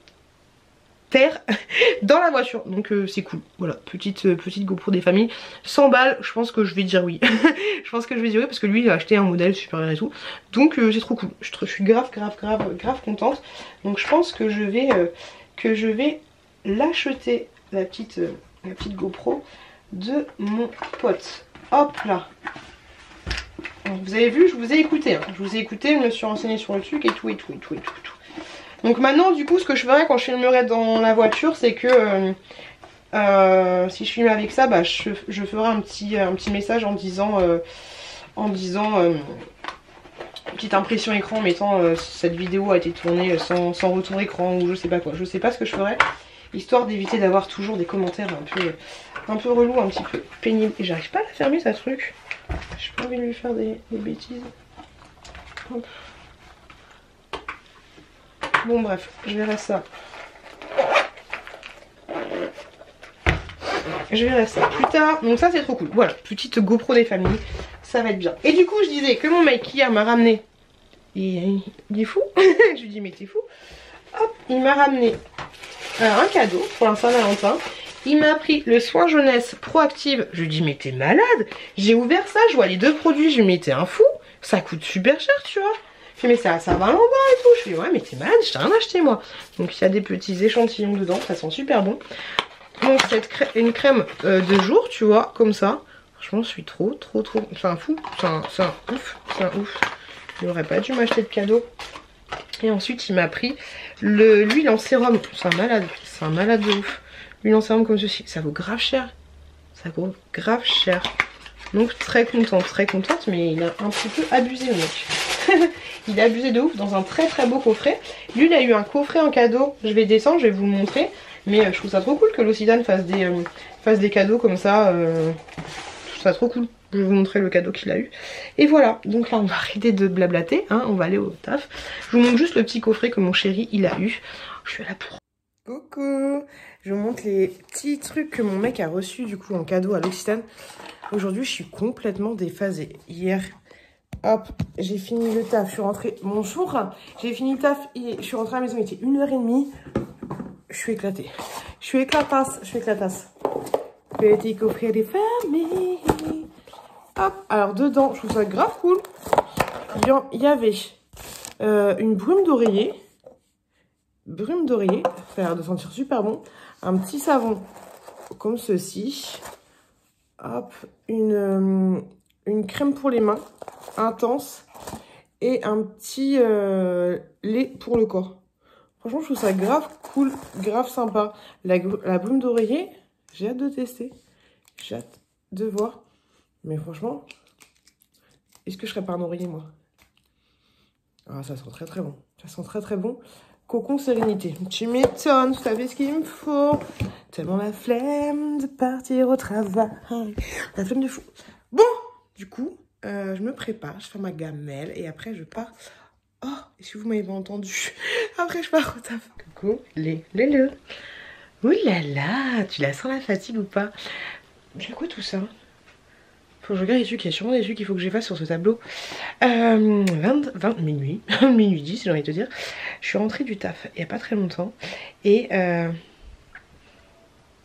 dans la voiture. Donc c'est cool. Voilà, petite GoPro des familles. 100 balles, je pense que je vais dire oui. Je pense que je vais dire oui parce que lui il a acheté un modèle super bien et tout. Donc c'est trop cool. Je suis grave contente. Donc je pense que je vais l'acheter la petite GoPro de mon pote. Hop là. Vous avez vu, je vous ai écouté. Hein. Je vous ai écouté, je me suis renseignée sur le truc et tout. Donc maintenant du coup ce que je ferai quand je filmerai dans la voiture c'est que si je filme avec ça bah, je ferai un petit message en disant petite impression écran mettant cette vidéo a été tournée sans retour écran ou je sais pas quoi. Je sais pas ce que je ferai histoire d'éviter d'avoir toujours des commentaires un peu relous, un petit peu pénibles. Et j'arrive pas à la fermer ça truc. J'ai pas envie de lui faire des bêtises. Hop. Bon bref, je verrai ça. Je verrai ça plus tard. Donc ça c'est trop cool. Voilà, petite GoPro des familles. Ça va être bien. Et du coup je disais que mon mec hier m'a ramené. Il est fou. Je lui dis mais t'es fou. Hop, il m'a ramené un cadeau pour un Saint-Valentin. Il m'a pris le soin jeunesse proactive. Je lui dis mais t'es malade. J'ai ouvert ça, je vois les deux produits. Je lui dis mais t'es un fou. Ça coûte super cher tu vois. Je fais mais ça va l'envoi et tout. Je fais ouais mais t'es malade, je t'ai rien acheté moi. Donc il y a des petits échantillons dedans, ça sent super bon. Donc une crème de jour tu vois, comme ça. Franchement je suis trop. C'est un fou, c'est un ouf. Il n'aurait pas dû m'acheter de cadeau. Et ensuite il m'a pris l'huile en sérum. C'est un malade de ouf. L'huile en sérum comme ceci, ça vaut grave cher. Ça vaut grave cher. Donc très contente, mais il a un petit peu abusé le mec. Il a abusé de ouf dans un très beau coffret. Lui il a eu un coffret en cadeau, je vais descendre, je vais vous le montrer. Mais je trouve ça trop cool que l'Occitane fasse des cadeaux comme ça. Je trouve ça trop cool. Je vais vous montrer le cadeau qu'il a eu. Et voilà, donc là on va arrêter de blablater, hein, on va aller au taf. Je vous montre juste le petit coffret que mon chéri il a eu. Je suis là pour... Coucou. Je vous montre les petits trucs que mon mec a reçus du coup en cadeau à l'Occitane. Aujourd'hui je suis complètement déphasée. Hier, hop, j'ai fini le taf, je suis rentrée... Bonjour. J'ai fini le taf et je suis rentrée à la maison, il était 1h30. Je suis éclatée. Je suis éclatasse. Petit coffret des familles. Hop, alors dedans, je trouve ça grave cool. Il y avait une brume d'oreiller. Ça a l'air de sentir super bon. Un petit savon comme ceci. Hop, une crème pour les mains intense. Et un petit lait pour le corps. Franchement, je trouve ça grave cool, grave sympa. La brume d'oreiller, j'ai hâte de tester. J'ai hâte de voir. Mais franchement, est-ce que je serais pas un oreiller, moi? Ah, ça sent très bon. Ça sent très bon. Cocon sérénité. Tu m'étonnes, vous savez ce qu'il me faut. Tellement la flemme de partir au travail. La flemme de fou. Bon, du coup, je me prépare, je fais ma gamelle et après je pars. Oh, est-ce que vous m'avez pas entendu? Après je pars au taf. Coucou, le. Ouh là là, tu la sens la fatigue ou pas? J'ai quoi tout ça? Faut que je regarde les trucs, il y a sûrement des trucs qu'il faut que j'efface sur ce tableau. Minuit, minuit 10 j'ai envie de te dire. Je suis rentrée du taf il y a pas très longtemps. Et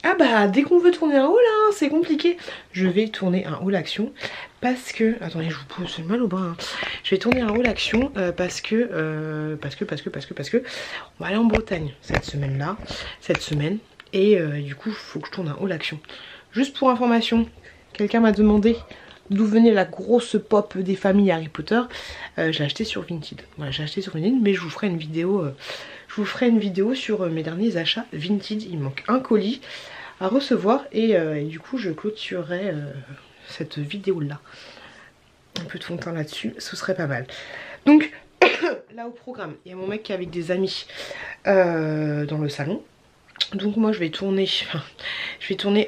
ah bah dès qu'on veut tourner un haul hein, c'est compliqué. Je vais tourner un haul action parce que... Attendez je vous pose le mal au bras hein. Je vais tourner un haul action parce que on va aller en Bretagne cette semaine. Et du coup il faut que je tourne un haul action. Juste pour information, quelqu'un m'a demandé d'où venait la grosse pop des familles Harry Potter. J'ai acheté sur Vinted. Voilà, j'ai acheté sur Vinted, mais je vous ferai une vidéo, sur mes derniers achats Vinted. Il me manque un colis à recevoir et du coup je clôturerai cette vidéo là. Un peu de fond de teint là-dessus, ce serait pas mal. Donc là au programme, il y a mon mec qui est avec des amis dans le salon. Donc moi je vais tourner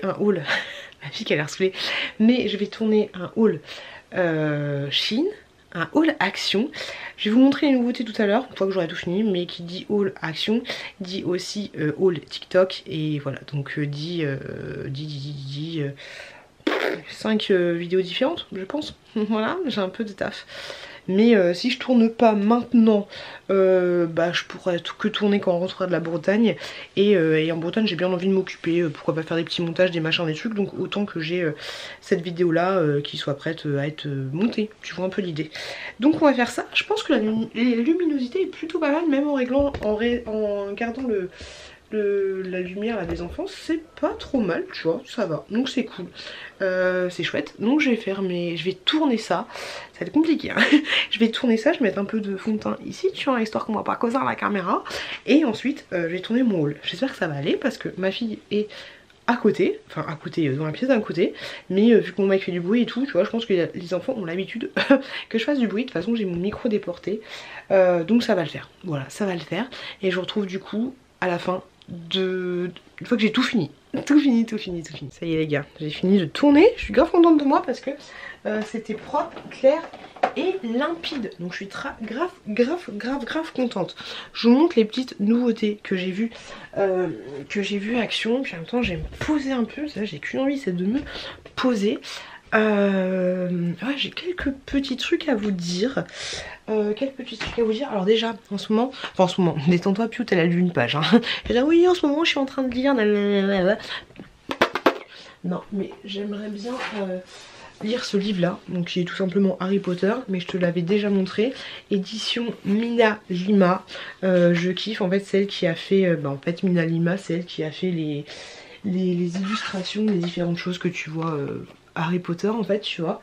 un haul ma fille qui a l'air saoulée. Mais je vais tourner un haul Shein, un haul Action. Je vais vous montrer les nouveautés tout à l'heure, une fois que j'aurai tout fini. Mais qui dit haul Action dit aussi haul TikTok. Et voilà, donc dit 5 vidéos différentes, je pense. Voilà, j'ai un peu de taf. Mais si je tourne pas maintenant, bah je pourrais que tourner quand on rentrera de la Bretagne. Et en Bretagne j'ai bien envie de m'occuper, pourquoi pas faire des petits montages, des machins, des trucs. Donc autant que j'ai cette vidéo là qui soit prête à être montée. Tu vois un peu l'idée. Donc on va faire ça. Je pense que la luminosité est plutôt pas mal, même en réglant, en gardant la lumière là, des enfants, c'est pas trop mal, tu vois, ça va, donc c'est cool, c'est chouette. Donc je vais tourner ça, ça va être compliqué hein. Je vais tourner ça, je vais mettre un peu de fond de teint ici, tu vois, histoire qu'on voit pas causer à la caméra. Et ensuite je vais tourner mon haul. J'espère que ça va aller parce que ma fille est à côté, enfin à côté, dans la pièce d'un côté. Mais vu que mon mec fait du bruit et tout, tu vois, je pense que les enfants ont l'habitude que je fasse du bruit. De toute façon j'ai mon micro déporté, donc ça va le faire, voilà, ça va le faire. Et je vous retrouve du coup à la fin une fois que j'ai tout fini. Tout fini. Ça y est les gars, j'ai fini de tourner. Je suis grave contente de moi parce que c'était propre, clair et limpide. Donc je suis grave contente. Je vous montre les petites nouveautés que j'ai vues Action. Puis en même temps j'ai me poser un peu. Ça j'ai qu'une envie, c'est de me poser. Ouais, j'ai quelques petits trucs à vous dire. Alors déjà en ce moment, détends-toi Piou, elle a lu une page hein. Elle a dit oui en ce moment je suis en train de lire. Non mais j'aimerais bien lire ce livre là, donc qui est tout simplement Harry Potter, mais je te l'avais déjà montré, édition Mina Lima. Je kiffe en fait, celle qui a fait en fait Mina Lima, c'est elle qui a fait les illustrations des différentes choses que tu vois Harry Potter en fait, tu vois,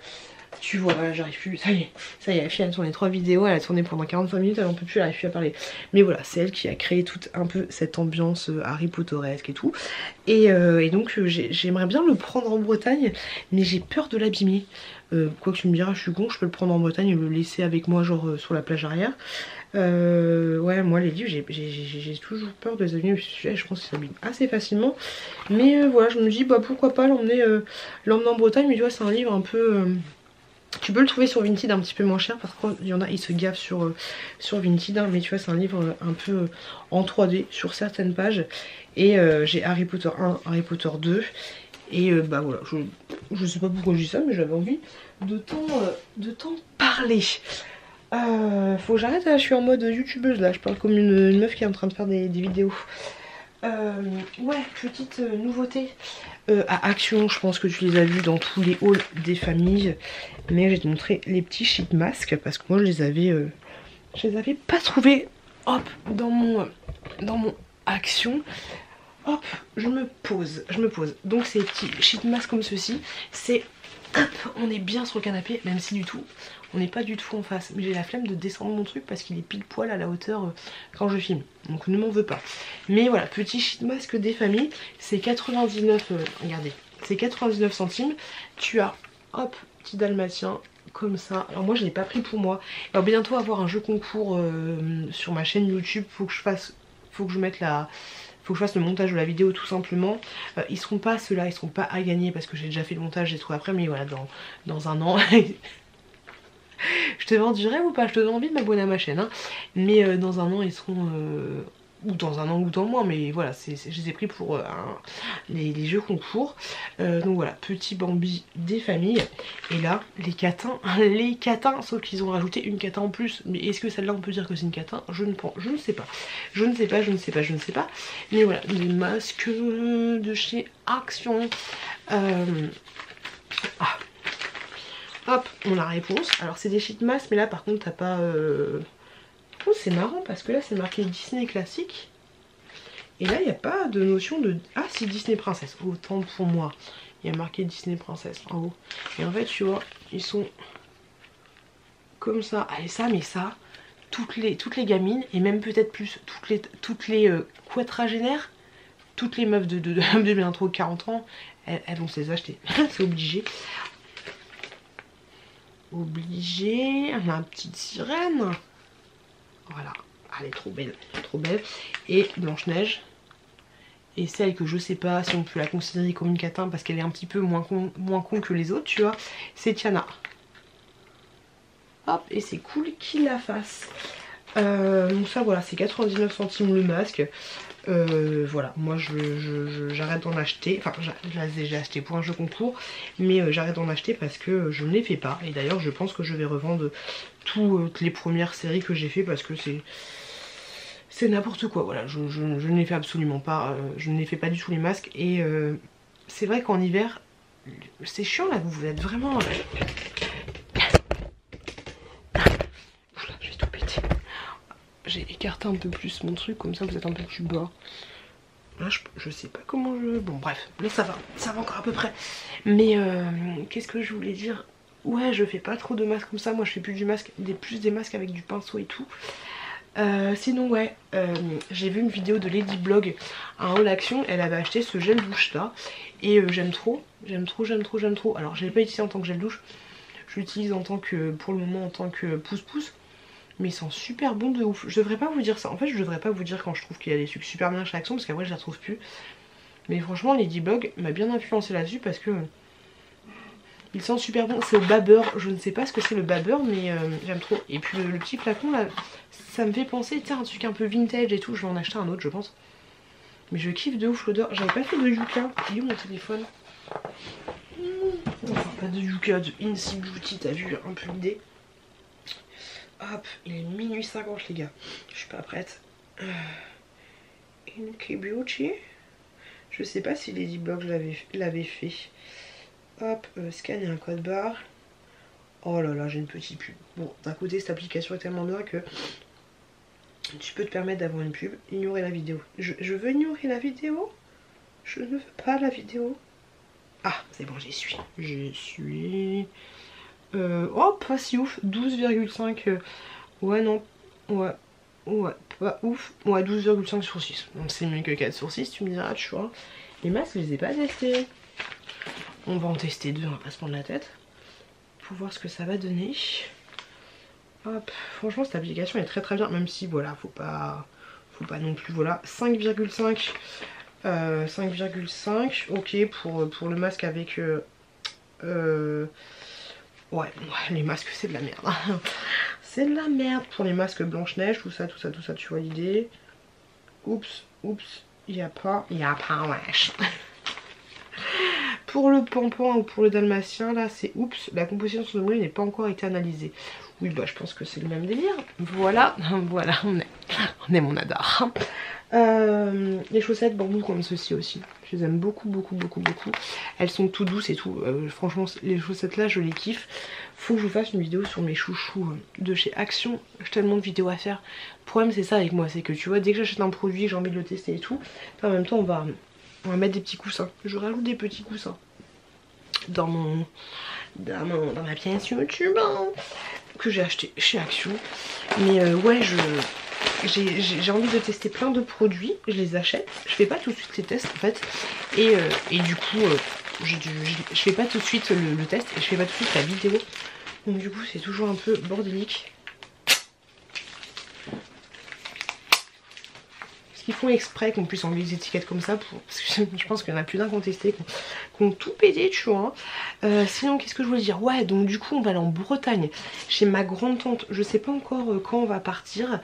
j'arrive plus, ça y est, la fille a tourné 3 vidéos, elle a tourné pendant 45 minutes, elle en peut plus, elle arrive plus à parler. Mais voilà, c'est elle qui a créé toute un peu cette ambiance Harry Potteresque et tout. Et donc j'aimerais bien le prendre en Bretagne, mais j'ai peur de l'abîmer. Quoi que tu me diras, je suis con, je peux le prendre en Bretagne et le laisser avec moi genre sur la plage arrière. Ouais, moi les livres j'ai toujours peur de les abîmer, je pense qu'ils s'abîment assez facilement. Mais voilà, je me dis bah pourquoi pas l'emmener en Bretagne. Mais tu vois, c'est un livre un peu tu peux le trouver sur Vinted un petit peu moins cher, parce qu'il y en a, ils se gavent sur Vinted hein, mais tu vois c'est un livre un peu en 3D sur certaines pages. Et j'ai Harry Potter 1, Harry Potter 2. Et bah voilà, je sais pas pourquoi je dis ça, mais j'avais envie de t'en parler. Faut que j'arrête là, je suis en mode youtubeuse là, je parle comme une meuf qui est en train de faire des vidéos. Ouais, petite nouveauté à Action, je pense que tu les as vus dans tous les hauls des familles. Mais je vais te montrer les petits sheet masks parce que moi je les avais pas trouvés. Hop, dans mon Action. Hop, je me pose. Donc ces petits sheet masks comme ceci, c'est hop, on est bien sur le canapé, même si du tout on n'est pas du tout en face. Mais j'ai la flemme de descendre mon truc parce qu'il est pile poil à la hauteur quand je filme. Donc ne m'en veux pas. Mais voilà, petit sheet mask des familles. C'est 99, regardez, c'est 99 centimes. Tu as, hop, petit dalmatien comme ça. Alors moi je l'ai pas pris pour moi. Il va bientôt avoir un jeu concours sur ma chaîne YouTube. Faut que je fasse le montage de la vidéo tout simplement. Ils seront pas ceux-là, ils seront pas à gagner parce que j'ai déjà fait le montage, j'ai trouvé après. Mais voilà, dans un an... Je te vends du rêve ou pas? Je te donne envie de m'abonner à ma chaîne hein. Mais dans un an ils seront... ou dans un an ou dans le mois, mais voilà, je les ai pris pour les jeux concours. Donc voilà, petit Bambi des familles. Et là, les catins, sauf qu'ils ont rajouté une catin en plus. Mais est-ce que celle-là on peut dire que c'est une catin? Je ne sais pas. Mais voilà, des masques de chez Action. Hop, on a la réponse. Alors c'est des sheet masks, mais là par contre t'as pas... Oh, c'est marrant parce que là c'est marqué Disney classique. Et là il n'y a pas de notion de... Ah si, Disney princesse. Autant pour moi. Il y a marqué Disney princesse en haut. Et en fait tu vois, ils sont comme ça. Allez ça, mais ça, toutes les gamines, et même peut-être plus, toutes les quadragénaires, toutes les meufs de bientôt 40 ans, elles vont se les acheter. C'est obligé. La petite sirène. Voilà, elle est trop belle, trop belle. Et Blanche-Neige et celle que je sais pas si on peut la considérer comme une catin parce qu'elle est un petit peu moins con que les autres, tu vois, c'est Tiana. Hop, et c'est cool qu'il la fasse. Donc ça voilà, c'est 99 centimes le masque. Voilà, moi j'arrête d'en acheter. Enfin, j'ai acheté pour un jeu concours, mais j'arrête d'en acheter parce que je ne les fais pas. Et d'ailleurs, je pense que je vais revendre toutes les premières séries que j'ai fait parce que c'est n'importe quoi. Voilà, je ne les fais absolument pas. Je ne les fais pas du tout les masques. Et c'est vrai qu'en hiver, c'est chiant là, vous êtes vraiment. Oula, je vais tout péter. J'ai écarté un peu plus mon truc, comme ça vous êtes un peu plus bas. Là je sais pas comment je... Bon bref, là ça va encore à peu près. Mais qu'est-ce que je voulais dire? Ouais, je fais pas trop de masques comme ça, moi je fais plus du masque, plus des masques avec du pinceau et tout. Sinon ouais, j'ai vu une vidéo de Lady Blog à All Action, elle avait acheté ce gel douche là. Et j'aime trop. Alors je l'ai pas utilisé en tant que gel douche, je l'utilise en tant que, pour le moment en tant que pouce-pouce. Mais ils sont super bons de ouf. Je devrais pas vous dire ça. En fait, je devrais pas vous dire quand je trouve qu'il y a des trucs super bien chez Action parce qu'après je les retrouve plus. Mais franchement, Ladybug m'a bien influencé là-dessus parce que ils sont super bons. C'est au Babber. Je ne sais pas ce que c'est le Babber, mais j'aime trop. Et puis le petit flacon là, ça me fait penser, tiens, un truc un peu vintage et tout. Je vais en acheter un autre, je pense. Mais je kiffe de ouf l'odeur. J'avais pas fait de Yuka. Il est où mon téléphone? Enfin, pas de Yuka, de Incy Beauty, t'as vu un peu l'idée. Hop, il est minuit 50 les gars, je suis pas prête. Inky Beauty. Je sais pas si Ladybug l'avait fait. Hop, scanner un code barre. Oh là là, j'ai une petite pub. Bon, d'un côté cette application est tellement bien que tu peux te permettre d'avoir une pub. Ignorer la vidéo. Je veux ignorer la vidéo. Je ne veux pas la vidéo. Ah, c'est bon, j'y suis. J'y suis... oh, pas si ouf, 12,5. Ouais, non, ouais, pas ouf. Ouais, 12,5 sur 6. Donc c'est mieux que 4 sur 6, tu me diras, tu vois. Les masques, je les ai pas testés. On va en tester deux, on va pas se prendre la tête. Pour voir ce que ça va donner. Hop, franchement, cette application est très très bien, même si, voilà, faut pas non plus, voilà. 5,5. 5,5, ok, pour le masque avec... Ouais, les masques c'est de la merde. C'est de la merde pour les masques Blanche-Neige, tout ça, tu vois l'idée. Oups, y a pas, wesh. Pour le Pampan ou pour le Dalmatien, là c'est oups, la composition de son moule n'est pas encore été analysée. Oui, bah je pense que c'est le même délire. Voilà, on est mon adore. Les chaussettes bambou comme ceci aussi. Je les aime beaucoup. Elles sont tout douces et tout. Franchement, les chaussettes là, je les kiffe. Faut que je vous fasse une vidéo sur mes chouchous de chez Action. J'ai tellement de vidéos à faire. Le problème, c'est ça avec moi. C'est que tu vois, dès que j'achète un produit, j'ai envie de le tester et tout. En même temps, on va mettre des petits coussins. Je rajoute des petits coussins dans ma pièce YouTube que j'ai acheté chez Action. Mais ouais, j'ai envie de tester plein de produits, je les achète, je fais pas tout de suite les tests en fait, et du coup je fais pas tout de suite le test et je fais pas tout de suite la vidéo, donc du coup c'est toujours un peu bordélique. Parce qu'ils font exprès qu'on puisse enlever les étiquettes comme ça, parce que je pense qu'il y en a plus d'un qui ont testé, qui ont tout pété, tu vois. Sinon, qu'est-ce que je voulais dire? Ouais, donc du coup, on va aller en Bretagne, chez ma grande tante. Je sais pas encore quand on va partir.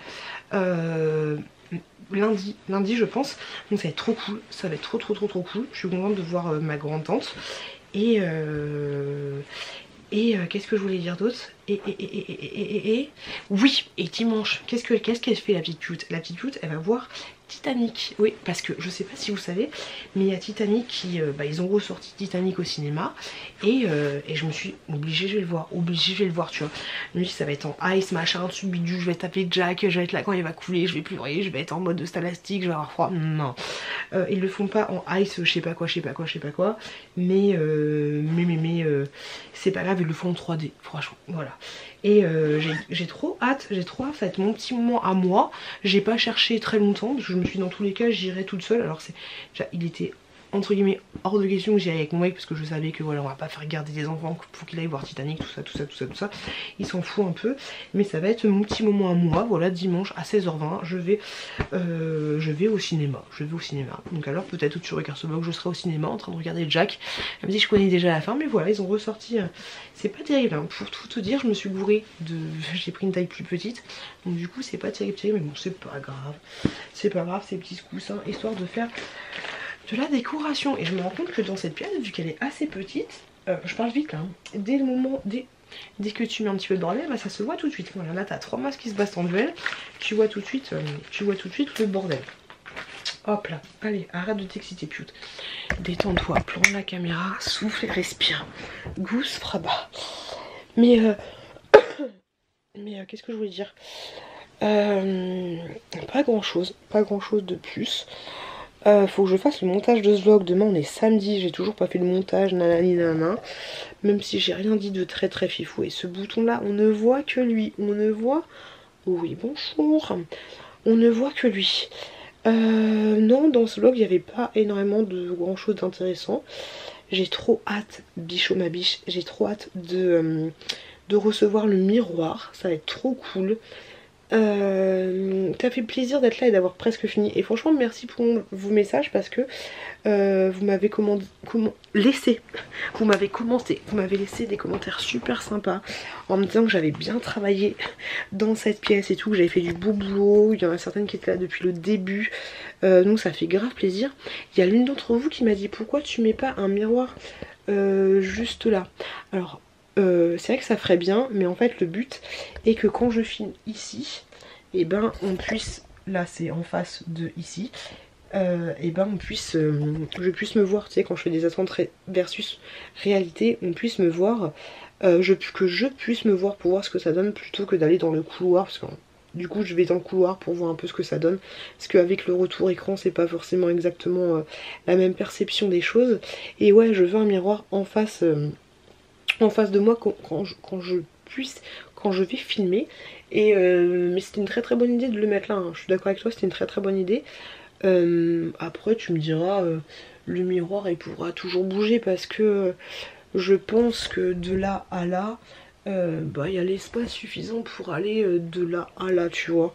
Lundi je pense. Donc ça va être trop cool, ça va être trop cool. Je suis contente de voir ma grande tante. Et qu'est-ce que je voulais dire d'autre? Oui, et dimanche, qu'est-ce qu'elle fait la petite cute? La petite cute, elle va voir Titanic. Oui, parce que je sais pas si vous savez, mais il y a Titanic qui... ils ont ressorti Titanic au cinéma. Et je me suis obligée, je vais le voir, tu vois. Je me dis ça va être en ice, machin, dessus bidule, je vais taper Jack, je vais être là quand il va couler, je vais pleurer, je vais être en mode stalastique, je vais avoir froid. Non. Ils le font pas en ice, je sais pas quoi. Mais c'est pas grave, ils le font en 3D, franchement, voilà. Et j'ai trop hâte, ça va être mon petit moment à moi. J'ai pas cherché très longtemps, parce que je me suis dit dans tous les cas j'irai toute seule. Alors il était entre guillemets hors de question que j'y aille avec mon mec parce que je savais que voilà on va pas faire garder les enfants pour qu'il aille voir Titanic, tout ça. Il s'en fout un peu, mais ça va être mon petit moment à moi. Voilà, dimanche à 16h20 je vais au cinéma. Donc alors peut-être que tu regardes ce vlog, je serai au cinéma en train de regarder Jack, même si je connais déjà la fin, mais voilà ils ont ressorti, c'est pas terrible hein. Pour tout te dire je me suis gourée j'ai pris une taille plus petite, donc du coup c'est pas terrible, mais bon c'est pas grave, ces petits coussins histoire de faire de la décoration. Et je me rends compte que dans cette pièce, vu qu'elle est assez petite, je parle vite là, hein, dès que tu mets un petit peu de bordel, bah ça se voit tout de suite. Voilà, là t'as 3 masques qui se battent en duel, tu vois tout de suite le bordel. Hop là, allez, arrête de t'exciter pute. Détends-toi, plante la caméra, souffle et respire. Gousse Fraba. Mais qu'est-ce que je voulais dire, pas grand chose de plus. Faut que je fasse le montage de ce vlog. Demain on est samedi, j'ai toujours pas fait le montage, nanani nanana. Même si j'ai rien dit de très fifou. Et ce bouton là, on ne voit que lui. On ne voit... Oui bonjour. On ne voit que lui. Non, dans ce vlog il n'y avait pas énormément de grand chose d'intéressant. J'ai trop hâte, bichot ma biche, j'ai trop hâte de recevoir le miroir. Ça va être trop cool. Ça fait plaisir d'être là et d'avoir presque fini. Et franchement merci pour vos messages parce que vous m'avez laissé des commentaires super sympas en me disant que j'avais bien travaillé dans cette pièce et tout, que j'avais fait du beau boulot. Il y en a certaines qui étaient là depuis le début, donc ça fait grave plaisir. Il y a l'une d'entre vous qui m'a dit pourquoi tu mets pas un miroir juste là. Alors c'est vrai que ça ferait bien, mais en fait le but est que quand je filme ici, et ben on puisse, là c'est en face de ici, et ben on puisse, je puisse me voir, tu sais, quand je fais des attentes versus réalité, on puisse me voir, que je puisse me voir pour voir ce que ça donne plutôt que d'aller dans le couloir, parce que du coup je vais dans le couloir pour voir un peu ce que ça donne, parce qu'avec le retour écran c'est pas forcément exactement la même perception des choses. Et ouais, je veux un miroir en face de moi quand je vais filmer. Et mais c'était une très bonne idée de le mettre là, hein. Je suis d'accord avec toi, c'était une très bonne idée. Après tu me diras, le miroir il pourra toujours bouger parce que je pense que de là à là, bah il y a l'espace suffisant pour aller de là à là, tu vois.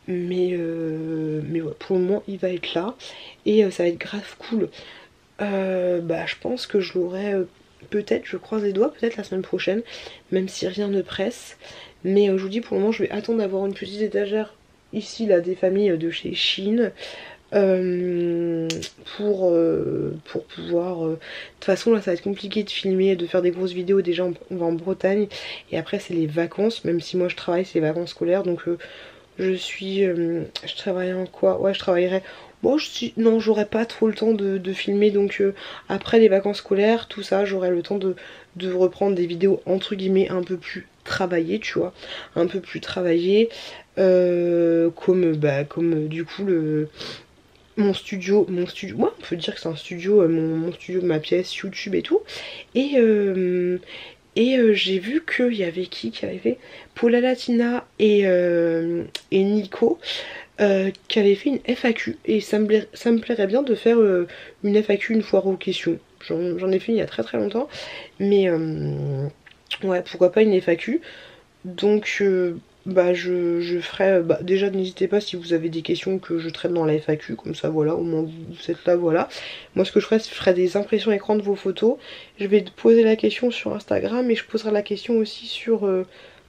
Mais ouais, pour le moment il va être là et ça va être grave cool. Bah je pense que je l'aurai peut-être, je croise les doigts, peut-être la semaine prochaine, même si rien ne presse. Mais je vous dis, pour le moment je vais attendre d'avoir une petite étagère ici là des familles de chez Shein, pour pouvoir de toute façon là ça va être compliqué de filmer, de faire des grosses vidéos. Déjà on va en Bretagne et après c'est les vacances, même si moi je travaille, c'est les vacances scolaires, donc je travaille en quoi, ouais je travaillerai. Bon, non, j'aurai pas trop le temps de filmer, donc après les vacances scolaires, tout ça, j'aurai le temps de reprendre des vidéos entre guillemets un peu plus travaillées, tu vois, un peu plus travaillées, comme du coup mon studio, ouais, on peut dire que c'est un studio, mon studio, ma pièce, YouTube et tout, et j'ai vu qu'il y avait qui avait fait Paula Latina et Nico, qui avait fait une FAQ, et ça me plairait bien de faire une FAQ, une foire aux questions. J'en ai fait il y a très longtemps, mais ouais, pourquoi pas une FAQ. Donc bah je ferai, bah déjà n'hésitez pas si vous avez des questions que je traite dans la FAQ, comme ça voilà, au moins vous êtes là, voilà. Moi ce que je ferai des impressions écran de vos photos, je vais poser la question sur Instagram et je poserai la question aussi sur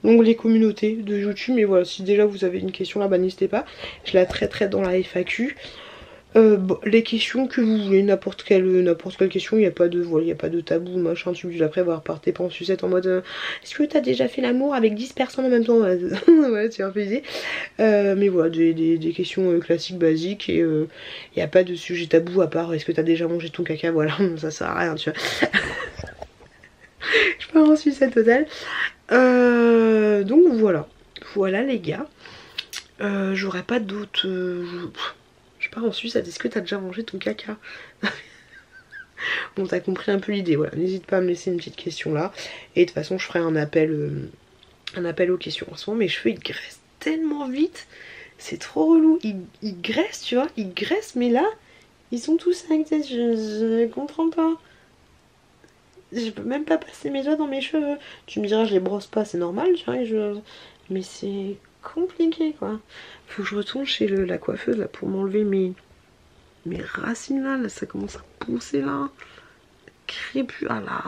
l'onglet communauté de YouTube. Mais voilà, si déjà vous avez une question là, bah n'hésitez pas, je la traiterai dans la FAQ. Bon, les questions que vous voulez, n'importe quelle question, il n'y a pas de voilà, il y a pas de tabou, machin, tu me la prévoir par tes en sucette en mode est-ce que t'as déjà fait l'amour avec 10 personnes en même temps? Ouais, c'est un peu idée. Mais voilà, des questions classiques, basiques, et il n'y a pas de sujet tabou à part est-ce que t'as déjà mangé ton caca, voilà, ça sert à rien, tu vois. Je pars en sucette totale. Donc voilà les gars, j'aurais pas d'autres... Je pars en Suisse, est-ce que t'as déjà mangé ton caca? Bon, t'as compris un peu l'idée, voilà. N'hésite pas à me laisser une petite question là. Et de toute façon, je ferai un appel aux questions. En ce moment, mes cheveux ils graissent tellement vite. C'est trop relou. Ils graissent, tu vois. Ils graissent, mais là, Ils sont tous avec des... Je comprends pas. Je peux même pas passer mes doigts dans mes cheveux. Tu me diras, je les brosse pas, c'est normal, tu vois. Mais c'est compliqué, quoi. Faut que je retourne chez la coiffeuse, là, pour m'enlever mes racines, là. Ça commence à pousser, là. Crépus, ah là.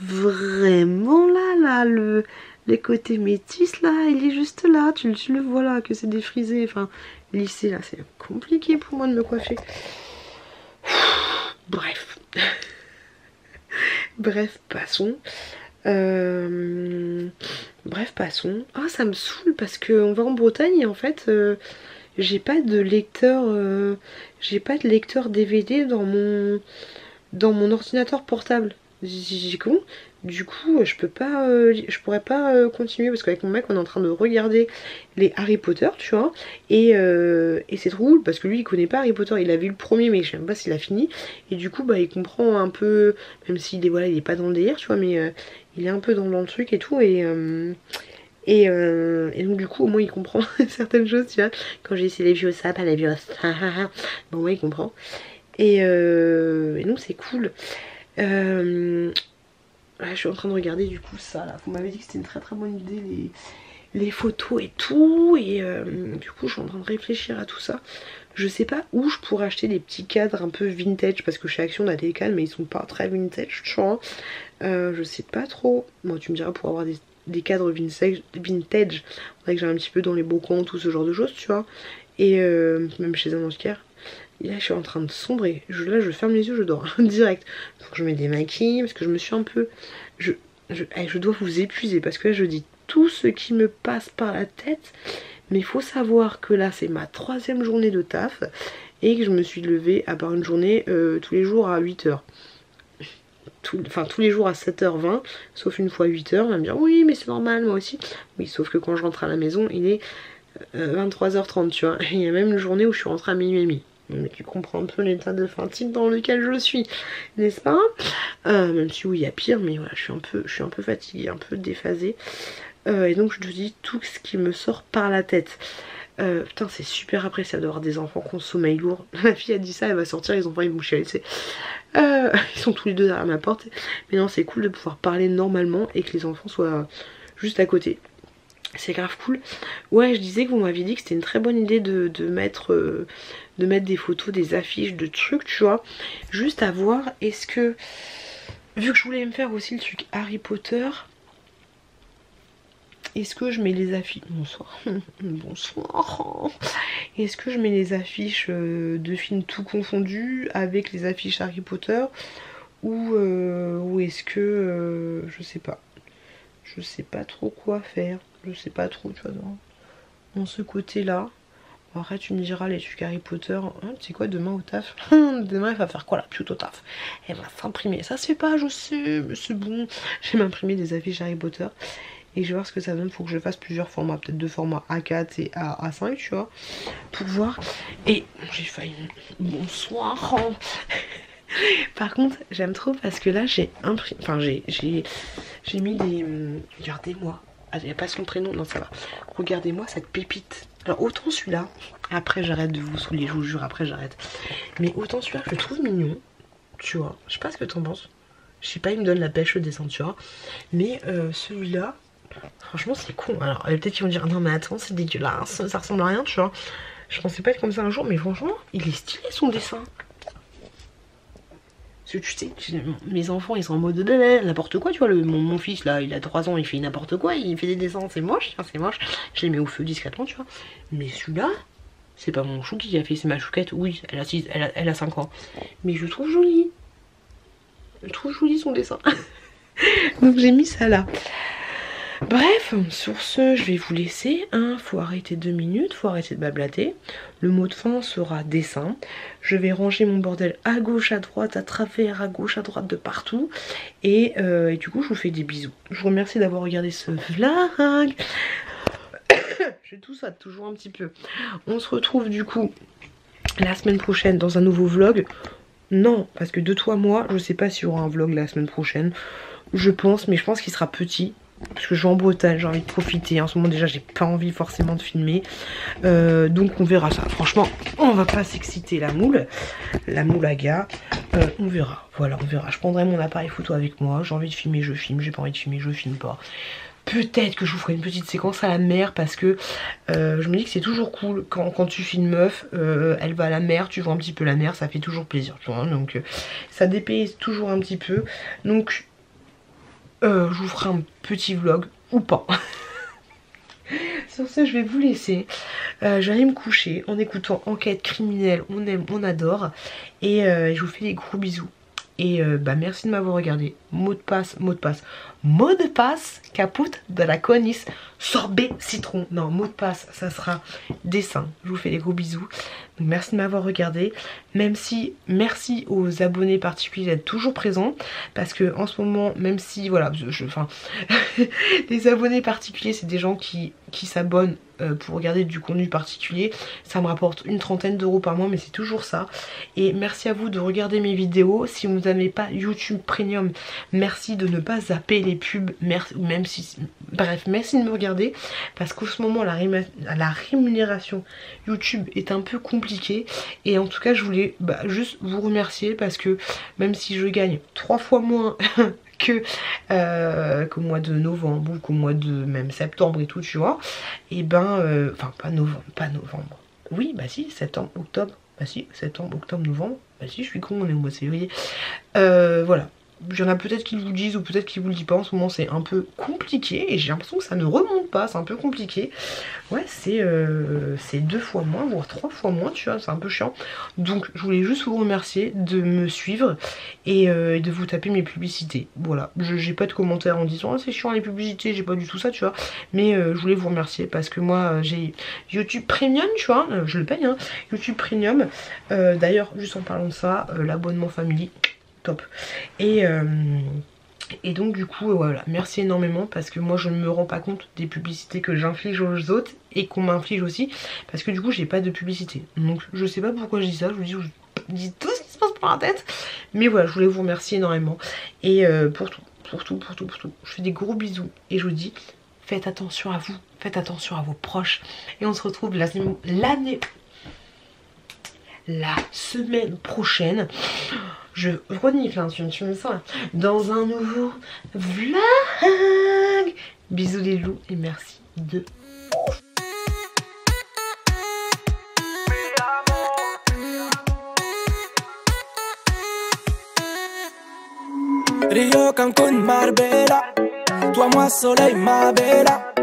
Vraiment, là, les côtés métis, là, il est juste là. Tu le vois, là, que c'est défrisé. Enfin, lissé, là, c'est compliqué pour moi de me coiffer. Bref. Bref, passons. Bref, passons. Ah, ça me saoule parce qu'on va en Bretagne et en fait, j'ai pas de lecteur, DVD dans mon ordinateur portable. J'ai con. Du coup, je pourrais pas continuer parce qu'avec mon mec, on est en train de regarder les Harry Potter, tu vois. Et c'est trop cool parce que lui, il connaît pas Harry Potter. Il a vu le premier, mais je sais même pas s'il a fini. Et du coup, bah, il comprend un peu, même s'il est, voilà, il est pas dans le délire, tu vois, mais il est un peu dans le truc et tout. Et donc du coup au moins il comprend certaines choses, tu vois. Quand j'ai essayé les vieux sapes, les vieux bon ouais il comprend. Et donc c'est cool. Là, je suis en train de regarder du coup ça là. Vous m'avez dit que c'était une très très bonne idée les photos et tout. Et du coup je suis en train de réfléchir à tout ça. Je sais pas où je pourrais acheter des petits cadres un peu vintage parce que chez Action on a des cadres mais ils sont pas très vintage, tu vois. Je sais pas trop. Moi tu me diras pour avoir des cadres vintage, faudrait que j'ai un petit peu dans les beaux coins, tout ce genre de choses, tu vois. Et même chez un antiquaire. Et là je suis en train de sombrer. Là je ferme les yeux, je dors direct. Faut que je me démaquille parce que je me suis un peu... Je dois vous épuiser parce que là je dis tout ce qui me passe par la tête. Mais il faut savoir que là c'est ma 3e journée de taf et que je me suis levée à part une journée tous les jours à 8h. Enfin tous les jours à 7h20, sauf une fois 8h, on va me dire oui mais c'est normal moi aussi. Oui sauf que quand je rentre à la maison il est 23h30 tu vois. Et il y a même une journée où je suis rentrée à minuit et demi. Donc tu comprends un peu l'état de fatigue dans lequel je suis, n'est-ce pas? Même si oui il y a pire mais voilà je suis un peu fatiguée, un peu déphasée. Et donc je te dis tout ce qui me sort par la tête. Putain c'est super appréciable d'avoir des enfants qui ont sommeil lourd. Ma fille a dit ça, elle va sortir, les enfants ils vont chialer, tu sais. Ils sont tous les deux derrière ma porte. Mais non c'est cool de pouvoir parler normalement et que les enfants soient juste à côté. C'est grave cool. Ouais je disais que vous m'aviez dit que c'était une très bonne idée de mettre des photos, des affiches, de trucs tu vois. Juste à voir est-ce que... Vu que je voulais me faire aussi le truc Harry Potter... Est-ce que je mets les affiches... Bonsoir. Bonsoir. Est-ce que je mets les affiches de films tout confondus avec les affiches Harry Potter ou est-ce que... je sais pas. Je sais pas trop quoi faire. Je sais pas trop, tu vois, dans ce côté-là. Bon, après, tu me diras les trucs Harry Potter. Hein, tu sais quoi, demain au taf demain, elle va faire quoi là, plutôt taf? Elle va s'imprimer. Ça se fait pas, je sais, mais c'est bon. Je vais m'imprimer des affiches Harry Potter. Et je vais voir ce que ça donne. Faut que je fasse plusieurs formats. Peut-être 2 formats A4 et A5, tu vois. Pour voir. Et j'ai failli... Bonsoir. Par contre, j'aime trop parce que là, j'ai imprimé... Enfin, j'ai mis des... Regardez-moi. Ah, il n'y a pas son prénom. Non, ça va. Regardez-moi cette pépite. Alors, autant celui-là... Après, j'arrête de vous saouler. Je vous jure, après, j'arrête. Mais autant celui-là, je le trouve mignon. Tu vois. Je sais pas ce que t'en penses. Je sais pas, il me donne la pêche au dessin, tu vois. Mais celui-là... Franchement c'est con. Alors peut-être qu'ils vont dire non mais attends c'est dégueulasse, ça ressemble à rien tu vois. Je pensais pas être comme ça un jour mais franchement il est stylé son dessin. Parce que tu sais, mes enfants ils sont en mode n'importe quoi tu vois. Mon fils là il a 3 ans il fait n'importe quoi, il fait des dessins c'est moche, c'est moche. Je les mets au feu discrètement tu vois. Mais celui-là c'est pas mon chou qui a fait, c'est ma chouquette. Oui elle a 5 ans. Mais je le trouve joli. Je trouve joli son dessin. Donc j'ai mis ça là. Bref, sur ce, je vais vous laisser. Faut arrêter 2 minutes, faut arrêter de blablater. Le mot de fin sera dessin. Je vais ranger mon bordel à gauche, à droite, à travers, à gauche, à droite, de partout. Et du coup, je vous fais des bisous. Je vous remercie d'avoir regardé ce vlog. Je tout ça toujours un petit peu. On se retrouve du coup la semaine prochaine dans un nouveau vlog. Non, parce que de toi, moi, je sais pas s'il y aura un vlog la semaine prochaine. Je pense, mais je pense qu'il sera petit. parce que je vais en Bretagne, j'ai envie de profiter. En ce moment déjà j'ai pas envie forcément de filmer. Donc on verra ça. Franchement on va pas s'exciter la moule à gars. On verra, voilà on verra. Je prendrai mon appareil photo avec moi. J'ai envie de filmer, je filme. J'ai pas envie de filmer, je filme pas. Peut-être que je vous ferai une petite séquence à la mer parce que je me dis que c'est toujours cool quand tu filmes une meuf, elle va à la mer, tu vois un petit peu la mer, ça fait toujours plaisir, tu vois. Donc ça dépayse toujours un petit peu. Donc je vous ferai un petit vlog ou pas. Sur ce, je vais vous laisser. Je vais aller me coucher en écoutant Enquête criminelle, on aime, on adore. Et je vous fais des gros bisous. Et merci de m'avoir regardé. Mot de passe, caput de la conis, sorbet citron. Non, mot de passe, ça sera dessin. Je vous fais des gros bisous. Donc, merci de m'avoir regardé. Même si, merci aux abonnés particuliers d'être toujours présents. Parce que en ce moment, même si, voilà, les abonnés particuliers, c'est des gens qui s'abonnent pour regarder du contenu particulier. Ça me rapporte une trentaine d'euros par mois, mais c'est toujours ça. Et merci à vous de regarder mes vidéos. Si vous n'avez pas YouTube Premium, merci de ne pas zapper les pubs. Même si, bref, merci de me regarder. Parce qu'en ce moment, la rémunération YouTube est un peu compliquée. Et en tout cas, je voulais juste vous remercier parce que même si je gagne 3 fois moins qu'au mois de novembre ou qu'au mois de même septembre et tout, tu vois, et enfin pas novembre, oui bah si, septembre, octobre, bah si, septembre, octobre, novembre, bah si, je suis con, on est au mois de février, voilà. Il y en a peut-être qui vous le disent ou peut-être qui vous le disent pas. En ce moment c'est un peu compliqué et j'ai l'impression que ça ne remonte pas, c'est un peu compliqué. Ouais, c'est 2 fois moins, voire 3 fois moins, tu vois, c'est un peu chiant. Donc je voulais juste vous remercier de me suivre et de vous taper mes publicités. Voilà, j'ai pas de commentaires en disant oh, c'est chiant les publicités, j'ai pas du tout ça, tu vois. Mais je voulais vous remercier parce que moi j'ai YouTube Premium, tu vois, je le paye, hein, YouTube Premium. D'ailleurs, juste en parlant de ça, l'abonnement Family, top. Et donc du coup voilà, merci énormément parce que moi je ne me rends pas compte des publicités que j'inflige aux autres et qu'on m'inflige aussi parce que du coup j'ai pas de publicité. Donc je sais pas pourquoi je dis ça, je dis tout ce qui se passe par la tête. Mais voilà, je voulais vous remercier énormément et pour tout. Je fais des gros bisous et je vous dis faites attention à vous, faites attention à vos proches et on se retrouve la semaine prochaine. Je renifle, hein, tu me sens là, dans un nouveau vlog. Bisous les loups et merci de... Rio, Cancun, Marbella. Toi, moi, soleil, ma bella.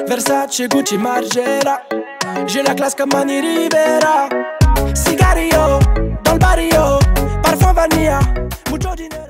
Versace, Gucci, Margiela. J'ai la classe comme Manny Rivera. Cigarillo, dans le barrio. Parfum vanilla, mucho dinero.